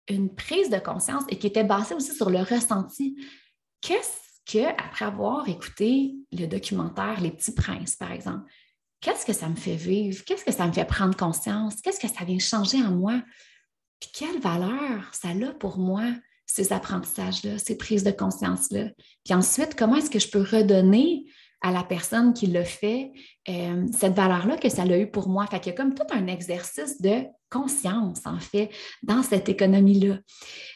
une prise de conscience et qui était basée aussi sur le ressenti. Qu'est-ce que, après avoir écouté le documentaire Les Petits Princes, par exemple, qu'est-ce que ça me fait vivre? Qu'est-ce que ça me fait prendre conscience? Qu'est-ce que ça vient changer en moi? Puis quelle valeur ça a pour moi, ces apprentissages-là, ces prises de conscience-là? Puis ensuite, comment est-ce que je peux redonner à la personne qui l'a fait cette valeur-là que ça a eu pour moi? Fait qu'il y a comme tout un exercice de conscience, en fait, dans cette économie-là.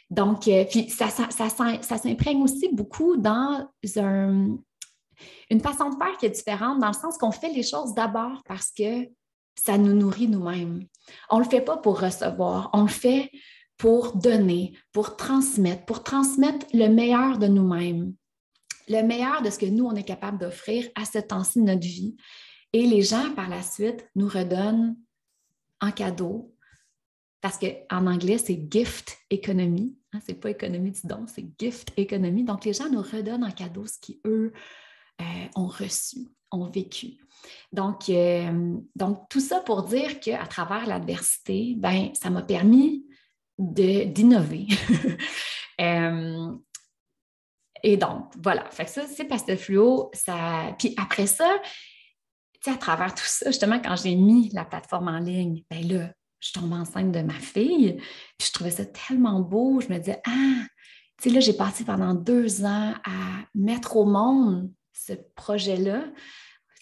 Donc, puis ça s'imprègne aussi beaucoup dans une façon de faire qui est différente, dans le sens qu'on fait les choses d'abord parce que ça nous nourrit nous-mêmes. On ne le fait pas pour recevoir, on le fait pour donner, pour transmettre le meilleur de nous-mêmes, le meilleur de ce que nous, on est capable d'offrir à ce temps-ci de notre vie. Et les gens, par la suite, nous redonnent en cadeau, parce qu'en anglais, c'est gift economy. Hein, c'est pas économie du don, c'est gift économie. Donc, les gens nous redonnent en cadeau ce qu'eux ont reçu, ont vécu. Donc, tout ça pour dire qu'à travers l'adversité, ben, ça m'a permis d'innover. Et donc, voilà. Fait que ça, c'est Pastel Fluo. Puis après ça, tu sais, à travers tout ça, justement, quand j'ai mis la plateforme en ligne, ben là, je tombe enceinte de ma fille. Puis je trouvais ça tellement beau. Je me disais, ah, tu sais, là, j'ai passé pendant 2 ans à mettre au monde ce projet-là.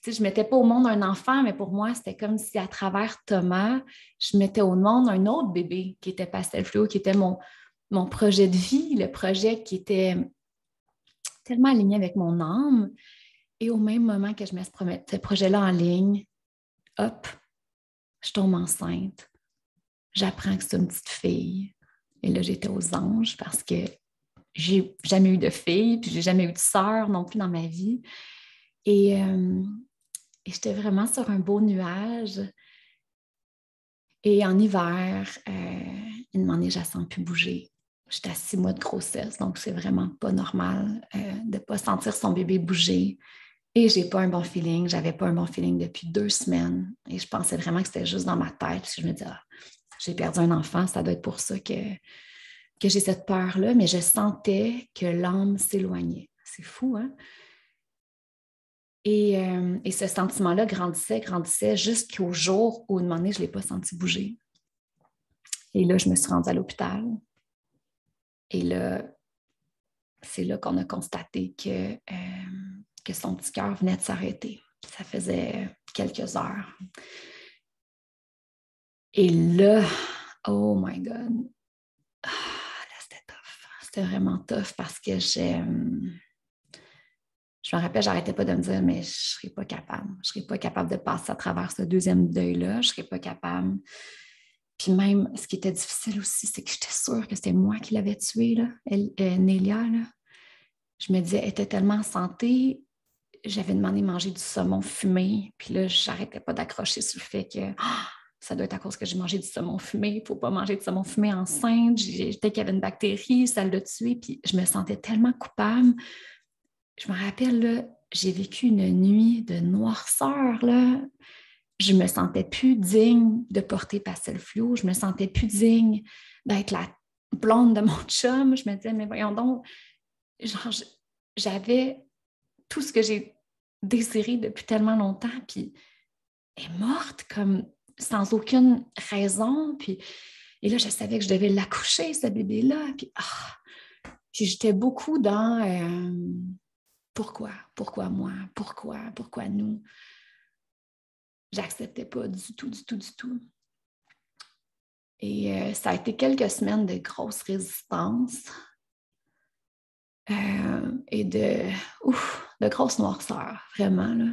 Tu sais, je ne mettais pas au monde un enfant, mais pour moi, c'était comme si à travers Thomas, je mettais au monde un autre bébé qui était Pastel Fluo, qui était mon projet de vie, le projet qui était tellement aligné avec mon âme. Et au même moment que je mets ce projet-là en ligne, hop, je tombe enceinte. J'apprends que c'est une petite fille. Et là, j'étais aux anges parce que j'ai jamais eu de fille, puis j'ai jamais eu de sœur non plus dans ma vie. Et j'étais vraiment sur un beau nuage. Et en hiver, une année, je ne sens plus bouger. J'étais à 6 mois de grossesse, donc c'est vraiment pas normal de ne pas sentir son bébé bouger. Et j'ai pas un bon feeling. J'avais pas un bon feeling depuis 2 semaines. Et je pensais vraiment que c'était juste dans ma tête. Puis je me disais, ah, j'ai perdu un enfant, ça doit être pour ça que j'ai cette peur-là. Mais je sentais que l'âme s'éloignait. C'est fou, hein? Et ce sentiment-là grandissait jusqu'au jour où, à un moment donné, je ne l'ai pas senti bouger. Et là, je me suis rendue à l'hôpital. Et là, c'est là qu'on a constaté que son petit cœur venait de s'arrêter. Ça faisait quelques heures. Et là, oh my God, là, c'était tough. C'était vraiment tough parce que je me rappelle, j'arrêtais pas de me dire, mais je ne serais pas capable. Je ne serais pas capable de passer à travers ce deuxième deuil-là. Je ne serais pas capable. Puis même, ce qui était difficile aussi, c'est que j'étais sûre que c'était moi qui l'avais tuée, là, Nélia. Là. Je me disais, elle était tellement en santé. J'avais demandé de manger du saumon fumé. Puis là, je n'arrêtais pas d'accrocher sur le fait que ça doit être à cause que j'ai mangé du saumon fumé. Il ne faut pas manger du saumon fumé enceinte. Peut-être qu'il y avait une bactérie, ça l'a tué. Puis je me sentais tellement coupable. Je me rappelle, là, j'ai vécu une nuit de noirceur. Là. Je ne me sentais plus digne de porter Pastel Fluo. Je ne me sentais plus digne d'être la blonde de mon chum. Je me disais, mais voyons donc, genre, j'avais tout ce que j'ai désiré depuis tellement longtemps, puis elle est morte comme sans aucune raison. Et là, je savais que je devais l'accoucher, ce bébé-là. Puis j'étais beaucoup dans pourquoi moi, pourquoi nous. J'acceptais pas du tout. Et ça a été quelques semaines de grosse résistance et de grosse noirceur, vraiment. Là.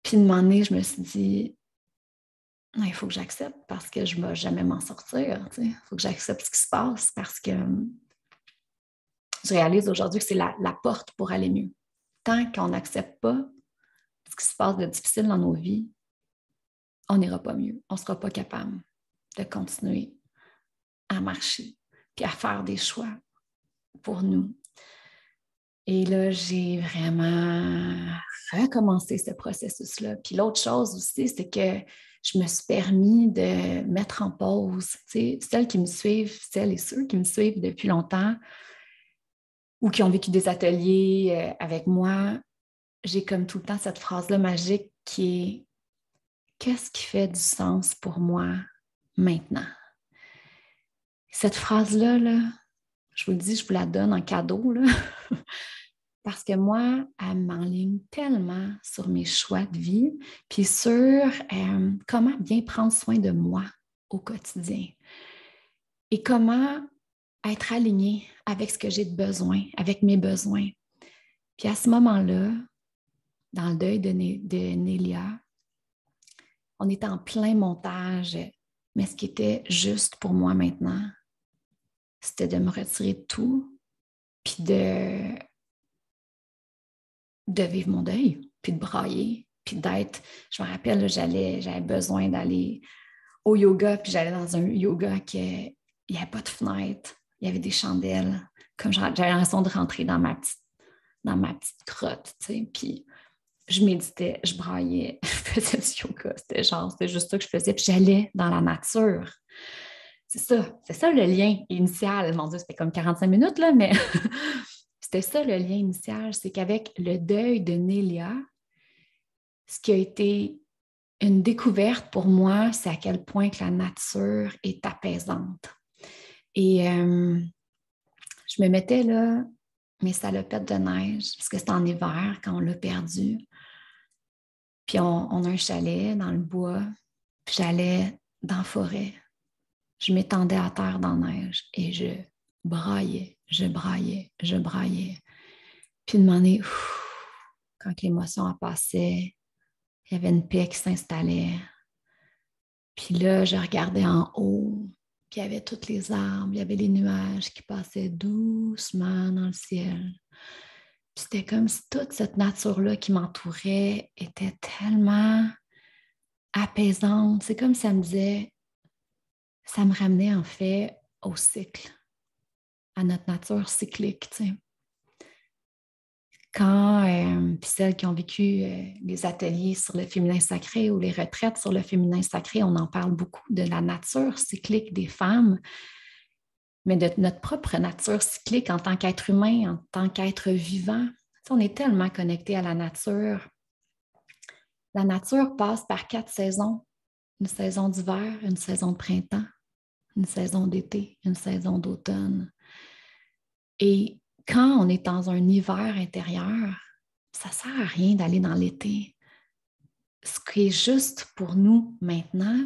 Puis, une moment donné, je me suis dit, il faut que j'accepte parce que je ne vais jamais m'en sortir. Il faut que j'accepte ce qui se passe parce que je réalise aujourd'hui que c'est la porte pour aller mieux. Tant qu'on n'accepte pas ce qui se passe de difficile dans nos vies, on n'ira pas mieux. On ne sera pas capable de continuer à marcher puis à faire des choix pour nous. Et là, j'ai vraiment recommencé ce processus-là. Puis l'autre chose aussi, c'est que je me suis permis de mettre en pause. Tu sais, celles et ceux qui me suivent depuis longtemps ou qui ont vécu des ateliers avec moi, j'ai comme tout le temps cette phrase-là magique qui est « Qu'est-ce qui fait du sens pour moi maintenant? » Cette phrase-là, là, je vous le dis, je vous la donne en cadeau, là. Parce que moi, elle m'enligne tellement sur mes choix de vie, puis sur comment bien prendre soin de moi au quotidien et comment être alignée avec ce que j'ai de besoin, avec mes besoins. Puis à ce moment-là, dans le deuil de Nélia, on était en plein montage, mais ce qui était juste pour moi maintenant, c'était de me retirer de tout, puis de vivre mon deuil, puis de brailler, puis d'être... Je me rappelle, là, j'avais besoin d'aller au yoga, puis j'allais dans un yoga qui n'y avait pas de fenêtre, il y avait des chandelles. Comme j'avais l'impression de rentrer dans ma petite grotte, tu sais. Puis je méditais, je braillais, je faisais du yoga. C'était juste ça que je faisais. Puis j'allais dans la nature. C'est ça le lien initial. Mon Dieu, c'était comme 45 minutes, là, mais c'était ça le lien initial. C'est qu'avec le deuil de Nélia, ce qui a été une découverte pour moi, c'est à quel point que la nature est apaisante. Et je me mettais là, mes salopettes de neige, parce que c'était en hiver quand on l'a perdu. Puis on a un chalet dans le bois, puis j'allais dans la forêt. Je m'étendais à terre dans la neige et je braillais, je braillais, je braillais. Puis de m'en quand l'émotion a passé, il y avait une paix qui s'installait. Puis là, je regardais en haut, puis il y avait toutes les arbres, il y avait les nuages qui passaient doucement dans le ciel. Puis c'était comme si toute cette nature-là qui m'entourait était tellement apaisante. C'est comme ça me disait, ça me ramenait en fait au cycle, à notre nature cyclique, tu sais. Quand, puis celles qui ont vécu les ateliers sur le féminin sacré ou les retraites sur le féminin sacré, on en parle beaucoup de la nature cyclique des femmes, mais de notre propre nature cyclique en tant qu'être humain, en tant qu'être vivant. Tu sais, on est tellement connecté à la nature. La nature passe par 4 saisons. Une saison d'hiver, une saison de printemps, une saison d'été, une saison d'automne. Et quand on est dans un hiver intérieur, ça ne sert à rien d'aller dans l'été. Ce qui est juste pour nous maintenant,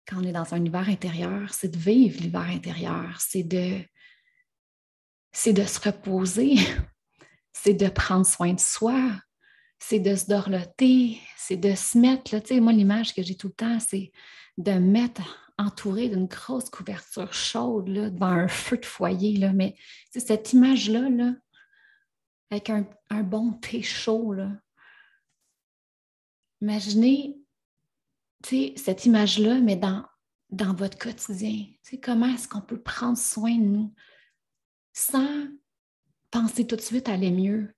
quand on est dans un hiver intérieur, c'est de vivre l'hiver intérieur, c'est de se reposer, c'est de prendre soin de soi, c'est de se dorloter, c'est de se mettre, là, tu sais, moi, l'image que j'ai tout le temps, c'est de me mettre entouré d'une grosse couverture chaude là, devant un feu de foyer. Là. Mais cette image-là, là, avec un bon thé chaud, là, imaginez cette image-là, mais dans votre quotidien. Comment est-ce qu'on peut prendre soin de nous sans penser tout de suite à aller mieux,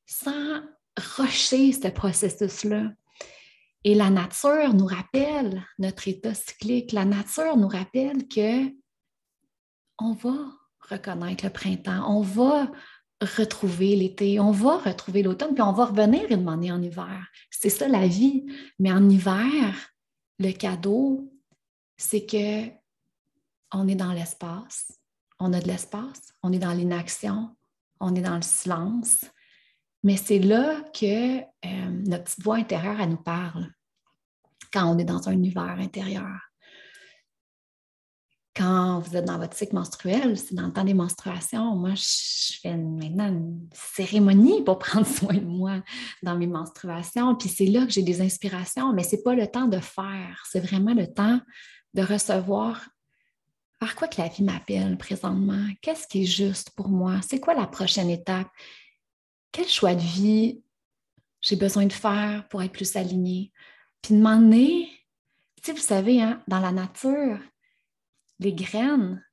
sans rusher ce processus-là. Et la nature nous rappelle notre état cyclique. La nature nous rappelle que on va reconnaître le printemps, on va retrouver l'été, on va retrouver l'automne, puis on va revenir une année en hiver. C'est ça la vie. Mais en hiver, le cadeau, c'est que on est dans l'espace, on a de l'espace, on est dans l'inaction, on est dans le silence. Mais c'est là que notre petite voix intérieure, elle nous parle quand on est dans un hiver intérieur. Quand vous êtes dans votre cycle menstruel, c'est dans le temps des menstruations. Moi, je fais maintenant une cérémonie pour prendre soin de moi dans mes menstruations. Puis c'est là que j'ai des inspirations, mais ce n'est pas le temps de faire. C'est vraiment le temps de recevoir par quoi que la vie m'appelle présentement. Qu'est-ce qui est juste pour moi? C'est quoi la prochaine étape? Quel choix de vie j'ai besoin de faire pour être plus alignée? Puis demander, vous savez, hein, dans la nature, les graines,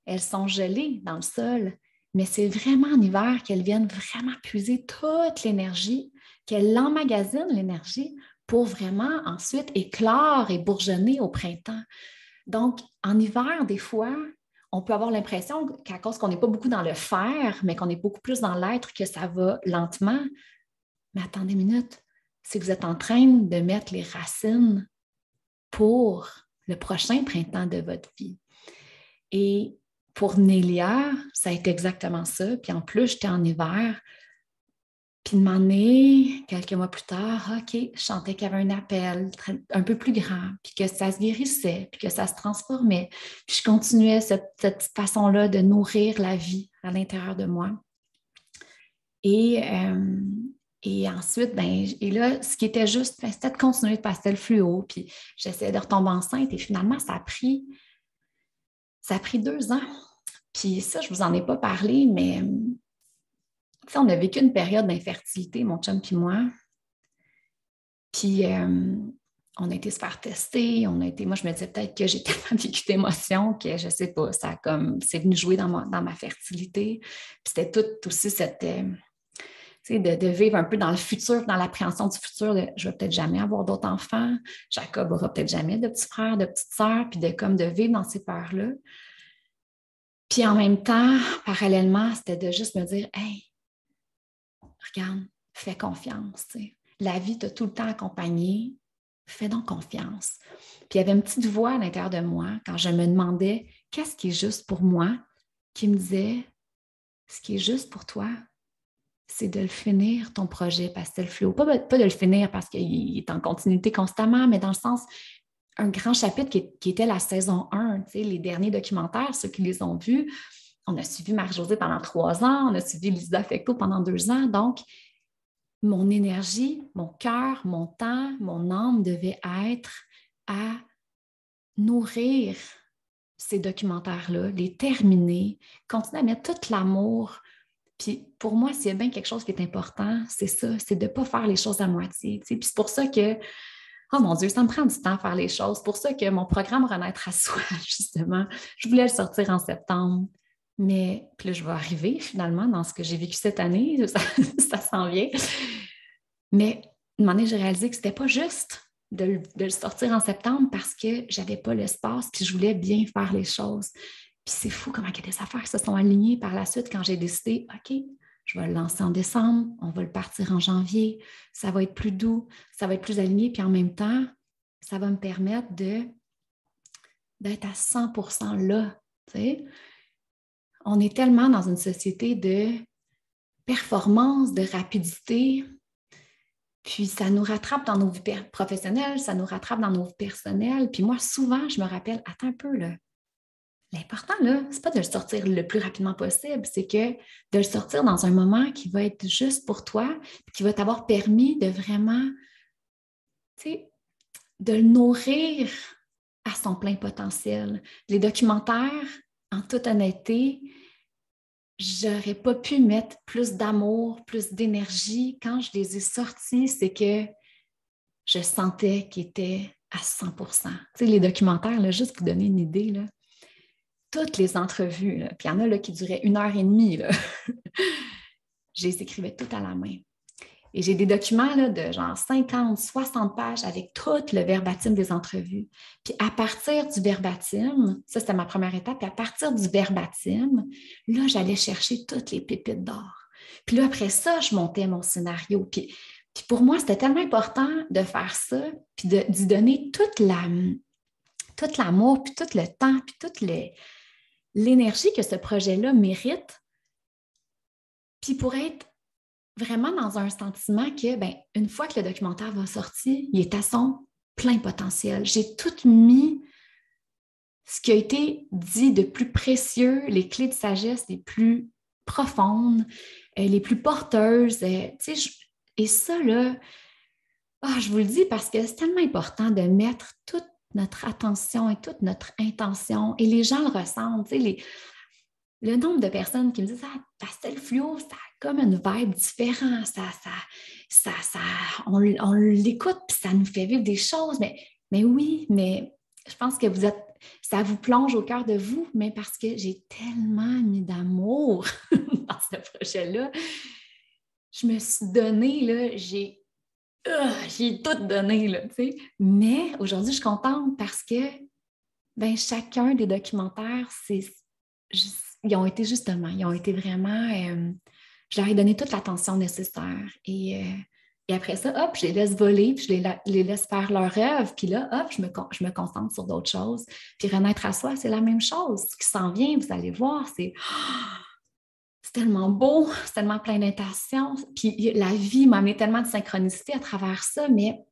elles sont gelées dans le sol, mais c'est vraiment en hiver qu'elles viennent vraiment puiser toute l'énergie, qu'elles emmagasinent l'énergie pour vraiment ensuite éclore et bourgeonner au printemps. Donc, en hiver, des fois, on peut avoir l'impression qu'à cause qu'on n'est pas beaucoup dans le faire, mais qu'on est beaucoup plus dans l'être, que ça va lentement. Mais attendez une minute, c'est que vous êtes en train de mettre les racines pour le prochain printemps de votre vie. Et pour Nélia, ça a été exactement ça. Puis en plus, j'étais en hiver. Puis de m'en est, quelques mois plus tard, OK, je sentais qu'il y avait un appel un peu plus grand, puis que ça se guérissait, puis que ça se transformait. Puis je continuais cette façon-là de nourrir la vie à l'intérieur de moi. Et ensuite, et là, ce qui était juste, c'était de continuer de pastel fluo, puis j'essayais de retomber enceinte. Et finalement, ça a pris 2 ans. Puis ça, je ne vous en ai pas parlé, mais on a vécu une période d'infertilité, mon chum puis moi. Puis on a été se faire tester, moi je me disais peut-être que j'ai tellement vécu d'émotions que je sais pas, c'est venu jouer dans ma fertilité. Puis c'était tout aussi cette, de vivre un peu dans le futur, dans l'appréhension du futur, je vais peut-être jamais avoir d'autres enfants, Jacob aura peut-être jamais de petits frères, de petites sœurs, puis de vivre dans ces peurs-là. Puis en même temps, parallèlement, c'était de juste me dire, hey, regarde, fais confiance, la vie t'a tout le temps accompagné, fais donc confiance. Puis il y avait une petite voix à l'intérieur de moi quand je me demandais qu'est-ce qui est juste pour moi, qui me disait, ce qui est juste pour toi, c'est de le finir, ton projet Pastel Fluo. Pas de le finir parce qu'il est en continuité constamment, mais dans le sens, un grand chapitre qui était la saison 1, les derniers documentaires, ceux qui les ont vus. On a suivi Marie-Josée pendant 3 ans, on a suivi Lisa Fecteau pendant 2 ans. Donc, mon énergie, mon cœur, mon temps, mon âme devait être à nourrir ces documentaires-là, les terminer, continuer à mettre tout l'amour. Puis pour moi, s'il y a bien quelque chose qui est important, c'est ça, c'est de ne pas faire les choses à moitié. Puis c'est pour ça que, oh mon Dieu, ça me prend du temps à faire les choses. C'est pour ça que mon programme Renaître à soi, justement, je voulais le sortir en septembre. Mais puis là, je vais arriver finalement dans ce que j'ai vécu cette année, ça s'en vient. Mais à un moment donné, j'ai réalisé que c'était pas juste de le sortir en septembre parce que j'avais pas l'espace puis je voulais bien faire les choses. Puis c'est fou comment il y a des affaires qui se sont alignées par la suite quand j'ai décidé, OK, je vais le lancer en décembre, on va le partir en janvier, ça va être plus doux, ça va être plus aligné, puis en même temps, ça va me permettre d'être à 100% là. T'sais. On est tellement dans une société de performance, de rapidité, puis ça nous rattrape dans nos vies professionnelles, ça nous rattrape dans nos vies personnelles. Puis moi, souvent, je me rappelle, attends un peu, là, l'important, là, c'est pas de le sortir le plus rapidement possible, c'est que de le sortir dans un moment qui va être juste pour toi, qui va t'avoir permis de vraiment, tu sais, de le nourrir à son plein potentiel. Les documentaires, en toute honnêteté, j'aurais pas pu mettre plus d'amour, plus d'énergie. Quand je les ai sortis, c'est que je sentais qu'ils étaient à 100%. Tu sais, les documentaires, là, juste pour donner une idée, là, toutes les entrevues, là, puis il y en a là, qui duraient 1 heure et demie, là. Je les écrivais toutes à la main. Et j'ai des documents là, de genre 50, 60 pages avec tout le verbatim des entrevues. Puis à partir du verbatim, ça c'était ma première étape, puis à partir du verbatim, là, j'allais chercher toutes les pépites d'or. Puis là, après ça, je montais mon scénario. Puis pour moi, c'était tellement important de faire ça, puis d'y donner tout l'amour, puis tout le temps, puis toute l'énergie que ce projet-là mérite. Puis pour être vraiment dans un sentiment que, ben, une fois que le documentaire va sortir, il est à son plein potentiel. J'ai tout mis ce qui a été dit de plus précieux, les clés de sagesse les plus profondes, les plus porteuses. Et ça, là, je vous le dis parce que c'est tellement important de mettre toute notre attention et toute notre intention. Et les gens le ressentent. Le nombre de personnes qui me disent Pastel Fluo, ça a comme une vibe différente, on l'écoute puis ça nous fait vivre des choses. Mais oui, mais je pense que ça vous plonge au cœur de vous, mais parce que j'ai tellement mis d'amour dans ce projet-là. Je me suis donnée, là, j'ai tout donné, là, tu sais. Mais aujourd'hui, je suis contente parce que ben, chacun des documentaires, ils ont été vraiment, je leur ai donné toute l'attention nécessaire. Et après ça, hop, je les laisse voler, puis les laisse faire leur œuvre. Puis là, hop, je me concentre sur d'autres choses. Puis Renaître à soi, c'est la même chose. Ce qui s'en vient, vous allez voir, c'est tellement beau, c'est tellement plein d'intentions. Puis la vie m'a amené tellement de synchronicité à travers ça, mais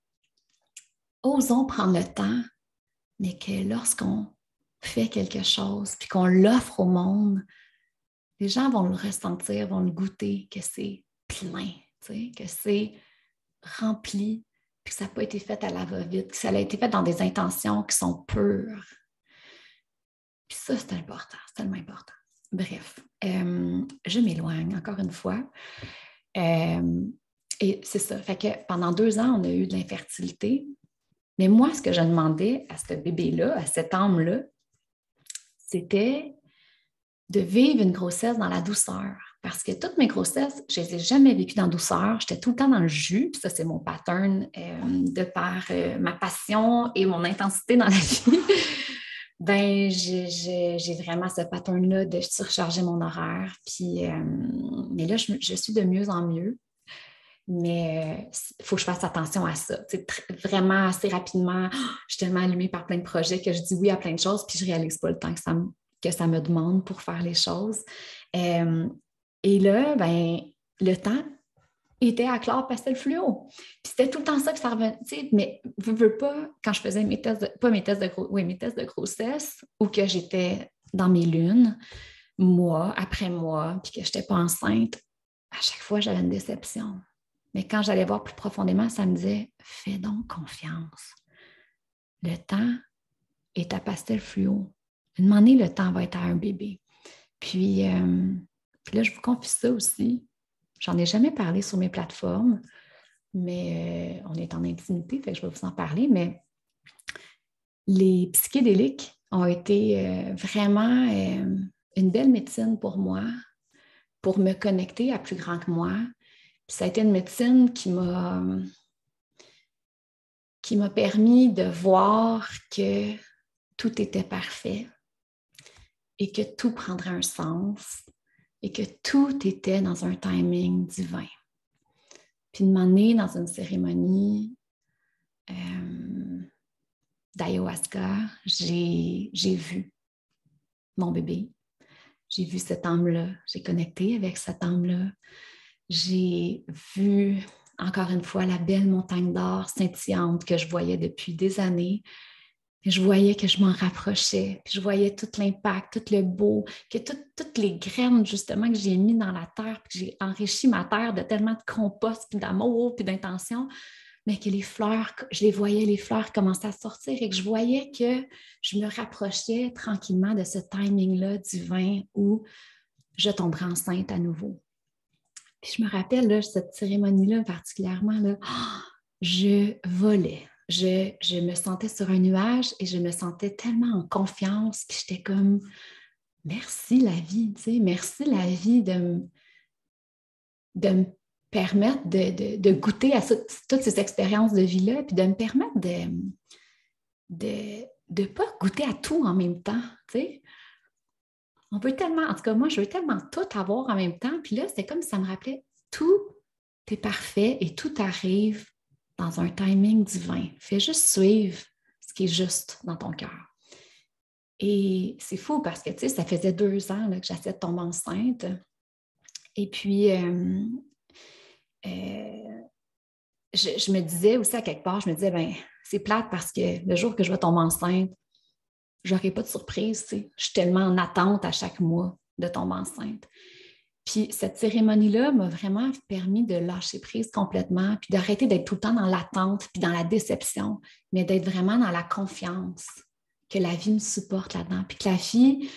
osons prendre le temps, mais que lorsqu'on fait quelque chose, puis qu'on l'offre au monde, les gens vont le ressentir, vont le goûter, que c'est plein, que c'est rempli, puis que ça n'a pas été fait à la va-vite, que ça a été fait dans des intentions qui sont pures. Puis ça, c'est important, c'est tellement important. Bref, je m'éloigne encore une fois. Et c'est ça, fait que pendant 2 ans, on a eu de l'infertilité. Mais moi, ce que je demandais à ce bébé-là, à cette âme-là, c'était de vivre une grossesse dans la douceur. Parce que toutes mes grossesses, je ne les ai jamais vécues dans la douceur. J'étais tout le temps dans le jus. Puis ça, c'est mon pattern de par ma passion et mon intensité dans la vie. Ben, j'ai vraiment ce pattern-là de surcharger mon horaire. Puis, mais là, je suis de mieux en mieux. Mais il faut que je fasse attention à ça. Vraiment, assez rapidement, je suis tellement allumée par plein de projets que je dis oui à plein de choses, puis je ne réalise pas le temps que ça me demande pour faire les choses. Et là, ben, le temps était à clair pastel fluo. Puis c'était tout le temps ça que ça revenait. Mais veux pas, quand je faisais mes tests, pas mes tests mes tests de grossesse, ou que j'étais dans mes lunes, mois après mois, puis que je n'étais pas enceinte, à chaque fois, j'avais une déception. Mais quand j'allais voir plus profondément, ça me disait « Fais donc confiance. Le temps est à pastel fluo. Une moment donné, le temps va être à un bébé. » Puis là, je vous confie ça aussi. J'en ai jamais parlé sur mes plateformes, mais on est en intimité, fait que je vais vous en parler. Mais les psychédéliques ont été vraiment une belle médecine pour moi, pour me connecter à plus grand que moi. Puis ça a été une médecine qui m'a permis de voir que tout était parfait et que tout prendrait un sens et que tout était dans un timing divin. Puis de m'emmener dans une cérémonie d'ayahuasca, j'ai vu mon bébé, j'ai vu cette âme-là, j'ai connecté avec cette âme-là, j'ai vu encore une fois la belle montagne d'or scintillante que je voyais depuis des années. Je voyais que je m'en rapprochais, puis je voyais tout l'impact, tout le beau, que toutes les graines justement que j'ai mis dans la terre, puis que j'ai enrichi ma terre de tellement de compost, puis d'amour, puis d'intention, mais que les fleurs, je les voyais, les fleurs commençaient à sortir et que je voyais que je me rapprochais tranquillement de ce timing-là divin où je tomberais enceinte à nouveau. Puis je me rappelle, là, cette cérémonie-là particulièrement, là, je volais. Je me sentais sur un nuage et je me sentais tellement en confiance. Puis j'étais comme, merci la vie, tu sais, merci la vie de me permettre de goûter à toutes ces expériences de vie-là, puis de me permettre de pas goûter à tout en même temps, tu sais. On veut tellement, en tout cas, moi, je veux tellement tout avoir en même temps. Puis là, c'est comme si ça me rappelait, tout est parfait et tout arrive dans un timing divin. Fais juste suivre ce qui est juste dans ton cœur. Et c'est fou parce que, tu sais, ça faisait 2 ans là, que j'essayais de tomber enceinte. Et puis, je me disais aussi à quelque part, je me disais, ben c'est plate parce que le jour que je vais tomber enceinte, je n'aurai pas de surprise. Tu sais. Je suis tellement en attente à chaque mois de tomber enceinte. Puis cette cérémonie-là m'a vraiment permis de lâcher prise complètement, puis d'arrêter d'être tout le temps dans l'attente, puis dans la déception, mais d'être vraiment dans la confiance que la vie me supporte là-dedans, puis que la vie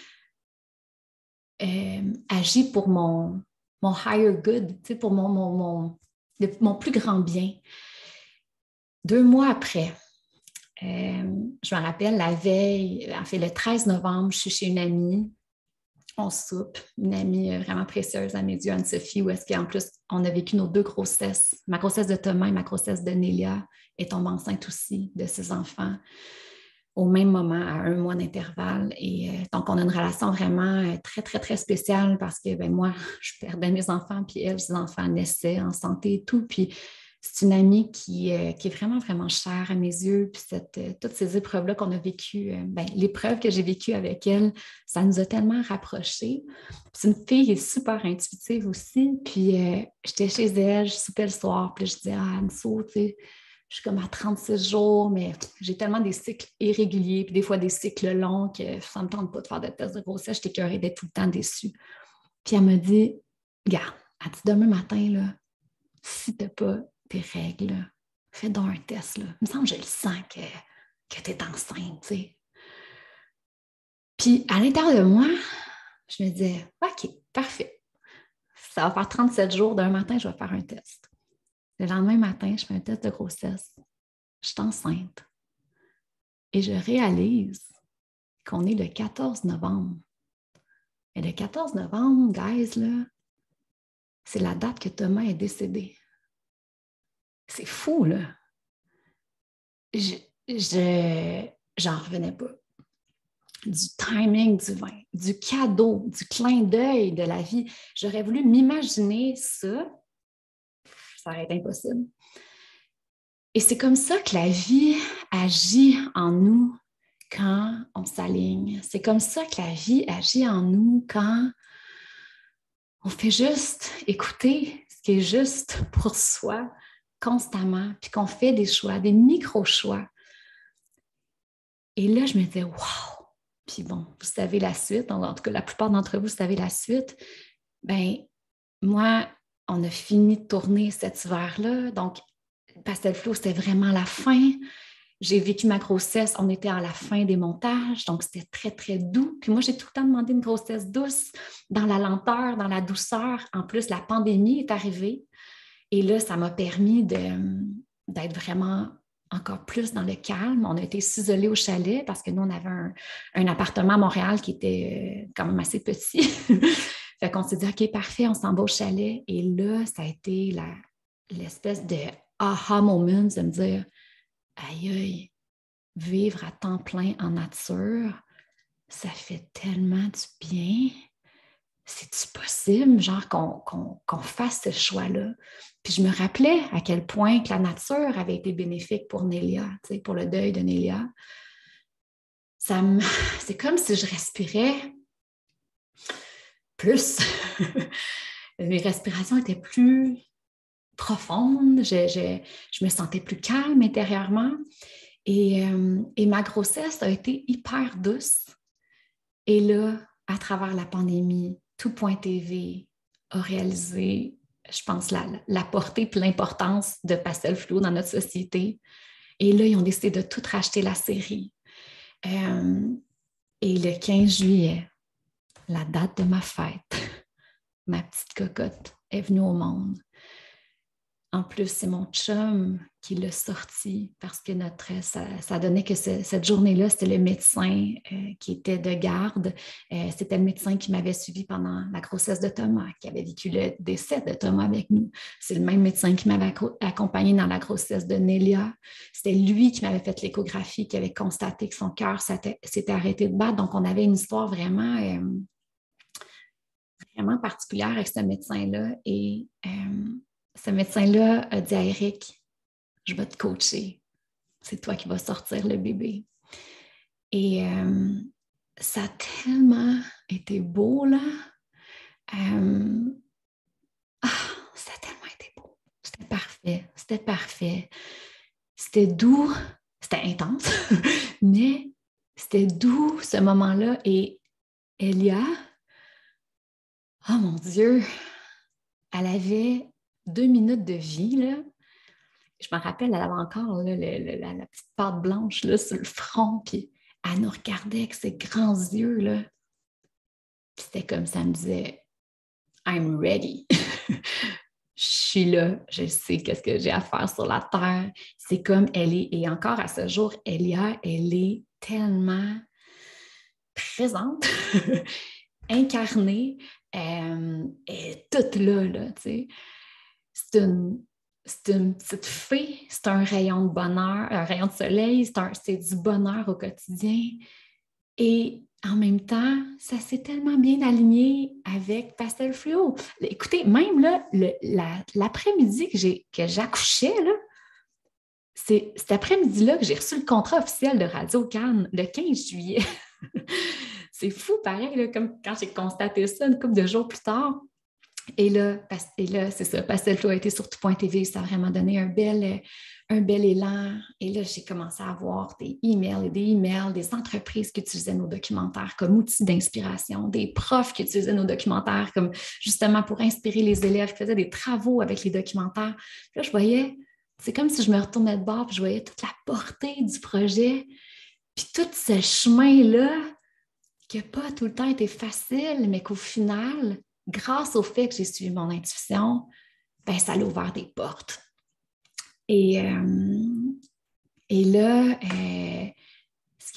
agit pour mon higher good, pour mon plus grand bien. 2 mois après, je me rappelle la veille, en fait le 13 novembre, je suis chez une amie, on soupe, une amie vraiment précieuse à mes yeux, Anne-Sophie, où est-ce qu'en plus, on a vécu nos 2 grossesses, ma grossesse de Thomas et ma grossesse de Nélia, et tombe enceinte aussi de ses enfants au même moment, à 1 mois d'intervalle. Et donc, on a une relation vraiment très, très, très spéciale parce que ben, moi, je perdais mes enfants, puis elle, ses enfants naissaient en santé et tout. Puis c'est une amie qui est vraiment, vraiment chère à mes yeux. Puis toutes ces épreuves-là qu'on a vécues, l'épreuve que j'ai vécue avec elle, ça nous a tellement rapprochés. C'est une fille qui est super intuitive aussi. Puis j'étais chez elle, je soupais le soir, puis je disais, ah, Anne-So, tu sais, je suis comme à 36 jours, mais j'ai tellement des cycles irréguliers, puis des fois des cycles longs que ça ne me tente pas de faire de tests de grossesse. J'étais écœurée d'être tout le temps déçue. Puis elle m'a dit, regarde, elle dit demain matin, là, si tu n'as pas tes règles, là, fais donc un test. Là. Il me semble que je le sens que tu es enceinte. T'sais. Puis à l'intérieur de moi, je me disais, OK, parfait. Ça va faire 37 jours. D'un matin, je vais faire un test. Le lendemain matin, je fais un test de grossesse. Je suis enceinte. et je réalise qu'on est le 14 novembre. Et le 14 novembre, guys, là, c'est la date que Thomas est décédé. C'est fou, là. J'en revenais pas. Du timing divin, du cadeau, du clin d'œil de la vie. J'aurais voulu m'imaginer ça. Ça aurait été impossible. Et c'est comme ça que la vie agit en nous quand on s'aligne. C'est comme ça que la vie agit en nous quand on fait juste écouter ce qui est juste pour soi constamment, puis qu'on fait des choix, des micro-choix. Et là, je me disais, wow! Puis bon, vous savez la suite, en tout cas, la plupart d'entre vous savez la suite. Bien, moi, on a fini de tourner cet hiver-là. Donc, Pastel Flow, c'était vraiment la fin. J'ai vécu ma grossesse, on était à la fin des montages, donc c'était très, très doux. Puis moi, j'ai tout le temps demandé une grossesse douce, dans la lenteur, dans la douceur. En plus, la pandémie est arrivée. Et là, ça m'a permis d'être vraiment encore plus dans le calme. On a été s'isoler au chalet parce que nous, on avait un appartement à Montréal qui était quand même assez petit. Fait qu'on s'est dit, OK, parfait, on s'en va au chalet. Et là, ça a été l'espèce de aha moment de me dire, aïe, aïe, vivre à temps plein en nature, ça fait tellement du bien. C'est-tu possible, genre, qu'on fasse ce choix-là? Puis je me rappelais à quel point que la nature avait été bénéfique pour Nélia, pour le deuil de Nélia. C'est comme si je respirais plus. Mes respirations étaient plus profondes. Je me sentais plus calme intérieurement. Et ma grossesse a été hyper douce. Et là, à travers la pandémie, Tout.tv a réalisé, je pense, la portée et l'importance de Pastel Flow dans notre société. Et là, ils ont décidé de tout racheter la série. Et le 15 juillet, la date de ma fête, ma petite cocotte est venue au monde. En plus, c'est mon chum qui l'a sorti parce que ça donnait que cette journée-là, c'était le médecin qui était de garde. C'était le médecin qui m'avait suivi pendant la grossesse de Thomas, qui avait vécu le décès de Thomas avec nous. C'est le même médecin qui m'avait accompagné dans la grossesse de Nélia. C'était lui qui m'avait fait l'échographie, qui avait constaté que son cœur s'était arrêté de battre. Donc, on avait une histoire vraiment, vraiment particulière avec ce médecin-là. Et ce médecin-là a dit à Eric, je vais te coacher. C'est toi qui vas sortir le bébé. Et ça a tellement été beau, là. Ça a tellement été beau. C'était parfait. C'était parfait. C'était doux. C'était intense. Mais c'était doux, ce moment-là. Et Elia, oh mon Dieu, elle avait 2 minutes de vie, là. Je me rappelle, elle avait encore là, la petite pâte blanche là, sur le front, puis elle nous regardait avec ses grands yeux. Là. Puis c'était comme ça, elle me disait « I'm ready ». Je suis là, je sais qu'est-ce que j'ai à faire sur la terre. C'est comme elle est, et encore à ce jour, Elia, elle est tellement présente, incarnée, elle est toute là, tu sais. C'est une petite fée, c'est un rayon de bonheur, un rayon de soleil, c'est du bonheur au quotidien. Et en même temps, ça s'est tellement bien aligné avec Pastel Fluo. Écoutez, même là, l'après-midi que j'accouchais, là, c'est cet après-midi-là que j'ai reçu le contrat officiel de Radio Cannes, le 15 juillet. C'est fou, pareil, là, comme quand j'ai constaté ça une couple de jours plus tard. Et là, c'est ça, Pastel Flow a été sur Tout.tv, ça a vraiment donné un bel élan. Et là, j'ai commencé à avoir des emails, des entreprises qui utilisaient nos documentaires comme outils d'inspiration, des profs qui utilisaient nos documentaires comme justement pour inspirer les élèves, qui faisaient des travaux avec les documentaires. Puis là, je voyais, c'est comme si je me retournais de bord, puis je voyais toute la portée du projet, puis tout ce chemin-là qui n'a pas tout le temps été facile, mais qu'au final, grâce au fait que j'ai suivi mon intuition, ben, ça a ouvert des portes. Et là,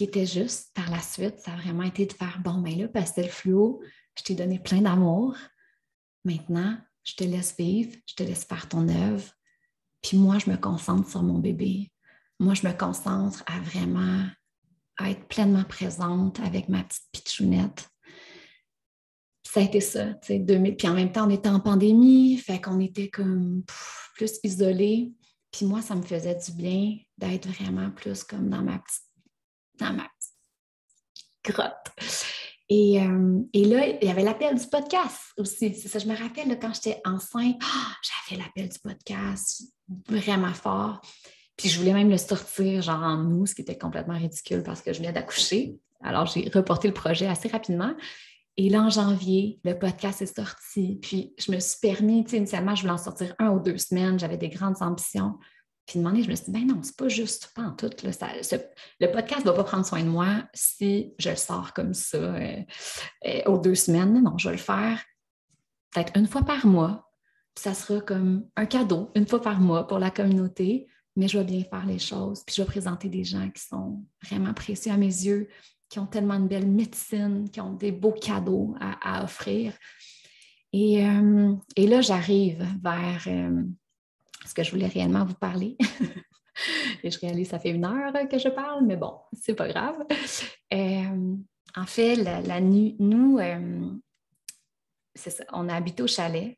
qui était juste par la suite, ça a vraiment été de faire, bon, ben là, Pastel Fluo, je t'ai donné plein d'amour. Maintenant, je te laisse vivre, je te laisse faire ton œuvre. Puis moi, je me concentre sur mon bébé. Moi, je me concentre à vraiment être pleinement présente avec ma petite pitchounette. Puis ça a été ça, tu sais, 2000. Puis en même temps, on était en pandémie, fait qu'on était comme plus isolés. Puis moi, ça me faisait du bien d'être vraiment plus comme dans ma petite grotte. Et là, il y avait l'appel du podcast aussi. C'est ça, je me rappelle là, quand j'étais enceinte, j'avais l'appel du podcast vraiment fort. Puis je voulais même le sortir genre en août, ce qui était complètement ridicule parce que je venais d'accoucher. Alors, j'ai reporté le projet assez rapidement. Et là, en janvier, le podcast est sorti. Puis je me suis permis, tu sais, initialement, je voulais en sortir 1 ou 2 semaines. J'avais des grandes ambitions. Puis de demander, je me suis dit, ben non, c'est pas juste, pas en tout. Là, le podcast ne va pas prendre soin de moi si je le sors comme ça aux 2 semaines. Non, je vais le faire peut-être une fois par mois. Puis ça sera comme un cadeau, une fois par mois pour la communauté. Mais je vais bien faire les choses. Puis je vais présenter des gens qui sont vraiment précieux à mes yeux, qui ont tellement de belles médecines, qui ont des beaux cadeaux à offrir. Et là, j'arrive vers ce que je voulais réellement vous parler. Et je réalise que ça fait 1 heure que je parle, mais bon, c'est pas grave. En fait, la nuit, nous, c'est ça, on a habité au chalet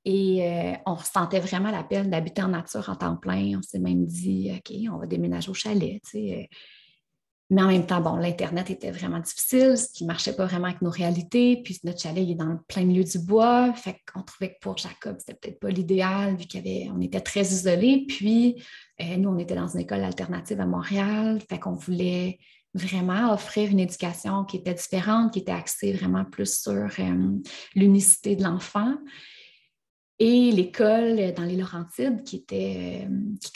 et on ressentait vraiment l'appel d'habiter en nature en temps plein. On s'est même dit, OK, on va déménager au chalet, tu sais. Mais en même temps, bon, l'Internet était vraiment difficile, ce qui ne marchait pas vraiment avec nos réalités. Puis notre chalet, il est dans le plein milieu du bois. Fait qu'on trouvait que pour Jacob, c'était peut-être pas l'idéal, vu qu'on était très isolés. Puis nous, on était dans une école alternative à Montréal. Fait qu'on voulait vraiment offrir une éducation qui était différente, qui était axée vraiment plus sur l'unicité de l'enfant. Et l'école dans les Laurentides qui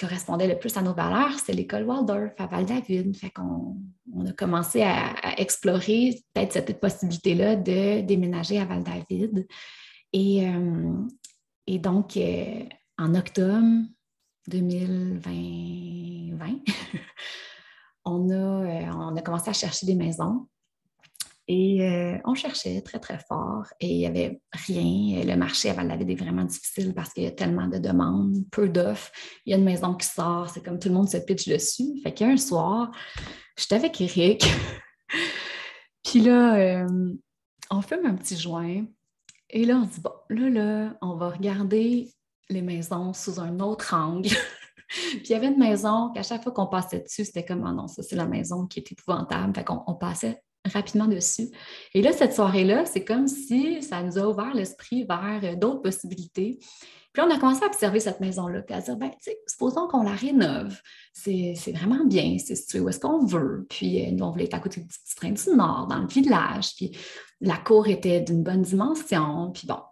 correspondait le plus à nos valeurs, c'était l'école Waldorf à Val-David. Fait qu'on a commencé à explorer peut-être cette possibilité-là de déménager à Val-David. Et donc, en octobre 2020, on a commencé à chercher des maisons. Et on cherchait très, très fort et il n'y avait rien. Le marché à Val-David est vraiment difficile parce qu'il y a tellement de demandes, peu d'offres. Il y a une maison qui sort, c'est comme tout le monde se pitche dessus. Fait qu'un soir, j'étais avec Eric. Puis là, on fume un petit joint. Et là, on se dit, bon, là, on va regarder les maisons sous un autre angle. Puis il y avait une maison qu'à chaque fois qu'on passait dessus, c'était comme, oh non, ça c'est la maison qui est épouvantable. Fait qu'on passait rapidement dessus. Et là, cette soirée-là, c'est comme si ça nous a ouvert l'esprit vers d'autres possibilités. Puis là, on a commencé à observer cette maison-là, puis à dire, ben, tu sais, supposons qu'on la rénove. C'est vraiment bien, c'est situé où est-ce qu'on veut. Puis nous, on voulait être à côté du petit train du Nord, dans le village. Puis la cour était d'une bonne dimension. Puis bon,